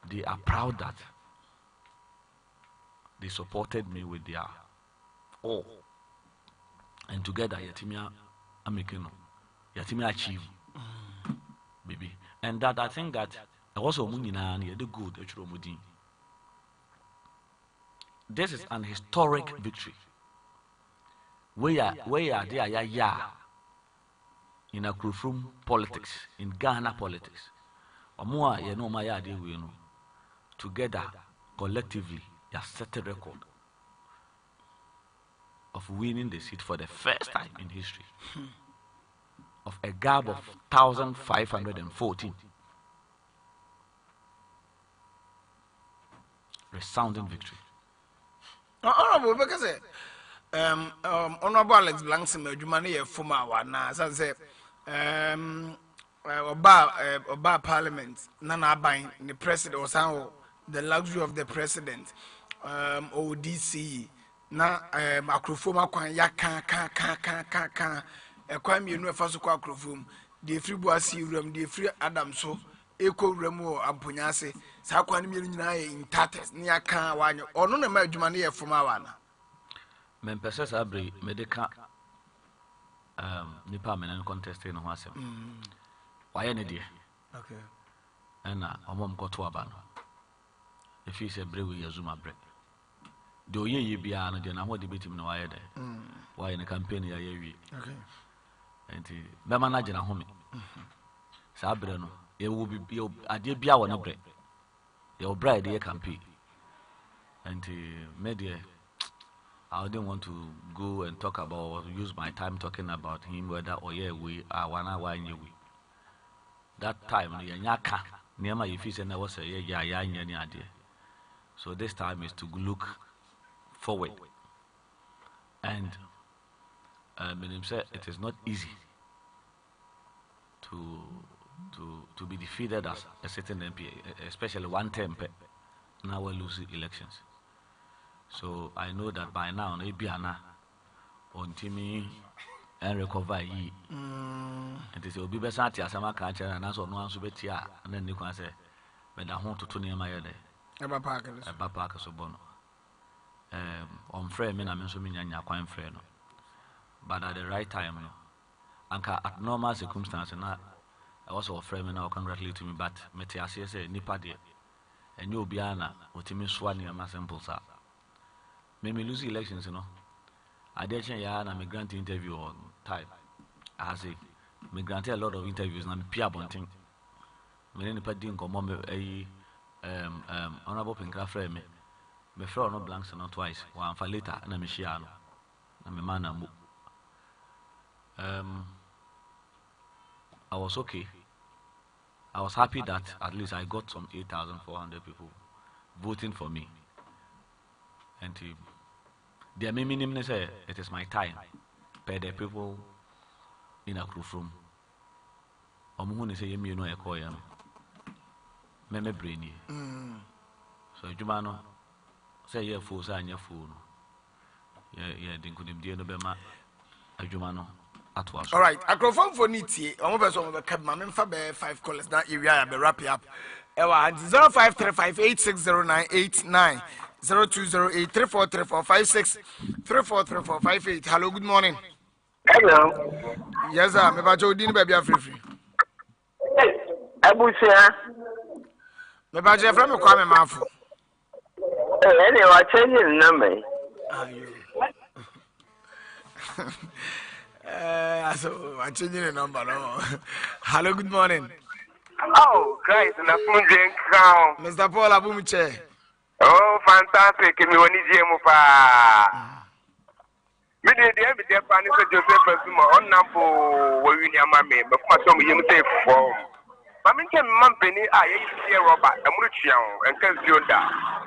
they are proud that they supported me with their all. And together, Yatimia Amikino, Yatimia achieve, baby. And that I think that also Munina and the good, this is an historic victory. Where are they? In a Krufrum politics, in Ghana politics. Omua, you know, my idea, we know. Together, collectively, you set a record of winning the seat for the first time in history. Of a gap of 1,514. Resounding victory. Honorable, because Honorable Alex Blankson, Jumani, former one, as I say, Oba Parliament, Nana buying the president, or somehow the luxury of the president, ODC, na Macrofoma, Yaka, a crime you know, first Quacrofum, the free Obuasi room, the free Adam so. Eko remo ampunyase sa kwani mi nyina in tates ni aka wanyo ono na ma adwuma ne ye foma wana men pese sa bre medical nipa men contest no ho asem waye ne de okay na omom koto aba no if you say bre we yazuma bre de oye bia no de na ho de betim no waye de waye ne campaign ya ye wi okay enti be manage na ho me sa bre no you will be ade bia wona bre your bride ye campaign and media I didn't want to go and talk about or use my time talking about him whether or yeah we are one hour in we that time no yanyaka niama if say na was say yeah nya ni ade so this time is to look forward and meaning say it is not easy to be defeated as a certain MP, especially one term, now we lose elections. So I know that by now, Biana on Timmy and recover ye. And this will be better as a catcher and also no answer betia, and then you can say, but I want to turn my head. Eba Parker so bono. On friend, men, I'm assuming you're quite friend. But at the right time, anka at normal circumstances, I also offer me now congratulate me, but Metiasia say nipa de and you biana utimi swani ya simple sa. Me lose elections, you know. I did ya na me grant interview on time. I say me granted a lot of interviews na me pia bonting. Me nipa din komo me honorable Pinkra friend me friend no blanks no twice. One for later na me share no. Na me man na mo. I was okay. I was happy that at least I got some 8,400 people voting for me. And their minimum say it is my time. Per the people in a crew room. Omuhuni say you know a koyam. Me brainy. So Jumano say yeah fool say your phone. Yeah, dinkunim dear no bema a Jumano. atoa so. All right, akrofon for nitie. Omo be so omo be kab ma me mfa be 5 callers na area be wrap up. Ewa 0535860989 0208343456 Hello, good morning. Hello. Yes sir, me ba jo din ba bia free. Abusia. Me ba je from me kwa me mafo. Anyway, I change the number. Ayo. So I'm changing the number no. Hello, good morning. Oh, Christ, and I'm from Crown. Mr. Paul Abumuche. Oh, fantastic. Me want to hear more. Me dey be there for Joseph Asuma on Nampo we ni amame but kuma so me yim say for ma me kem mampeni a ye see Robert amruchian en kan zionda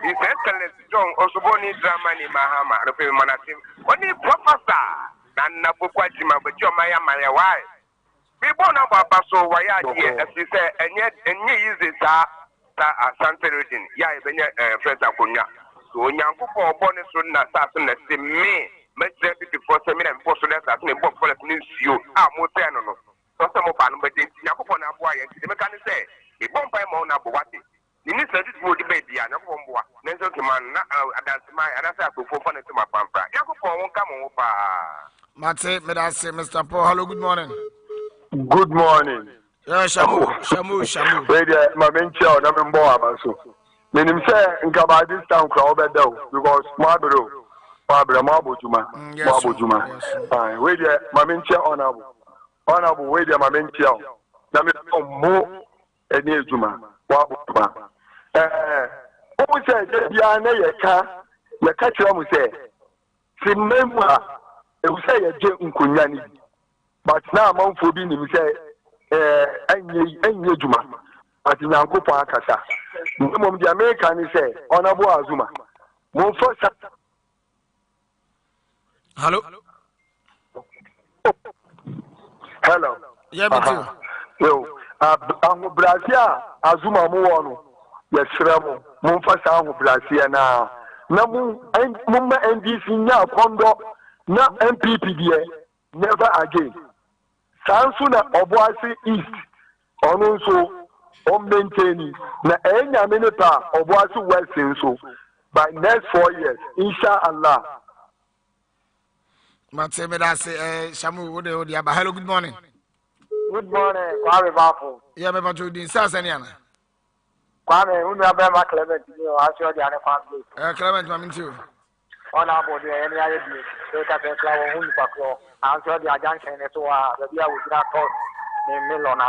is excellent John Osoboni drama ni mahama no pe manatim oni professor na bokwa jima but your maya maya why we born about so why here as you say enye easy sa asante reading ya e benya friends akonya so onyankopon obone so na sa so na se me Metro 54 seminar before so that's asking about for the you are more than no. So some of them but Yakupo na boy and the mechanic say a bomb by Mona Buati. The minister would debate the Anakomboa. Nenzo Kiman Adansi my and I say to fun to my pampa. Yakupo won't come over. Mate, Mr. Paul, hello, good morning. Good morning. Yeah, Shamu. Wait there, my main chair, I'm in Boabaso. Meaning say in Kaba this town crowd because Marbro. Mabujuma. Fine. Wait there, my main chair honorable. Wait there, my main chair. Now me more a near Juma. Wabujuma. Who said Yana ya catch you say. Remember, you say a Jim Kunyani. But now I'm on for being him say, any Juma. But in Uncle Pakasa. The American say, honorable Azuma. More first. Hello. Hello. Yeah, me too. Yo, Brazil, Azuma Muano. Yes, Ramo, Mumfasa Brazil now. Namu, Mumma NDC now, Kondo, na MPP, never again. Sansuna, Obuasi East, Onunso, on maintaining, na Enya Minita, Obuasi West, so by next 4 years, inshallah. Mate me da say Shamu wo de aba. Hello, good morning. Good morning, Kwame Bafo. Yeah, me ba jodi sa seniana. Kwame, unu abema Clement ni o aso de ane family. Clement ma mintu. Ona bo de ene aye bi. So ka pe kla wo hunu pakro. Aso de ajanchen ne so a be bia wo gira court. Ni melona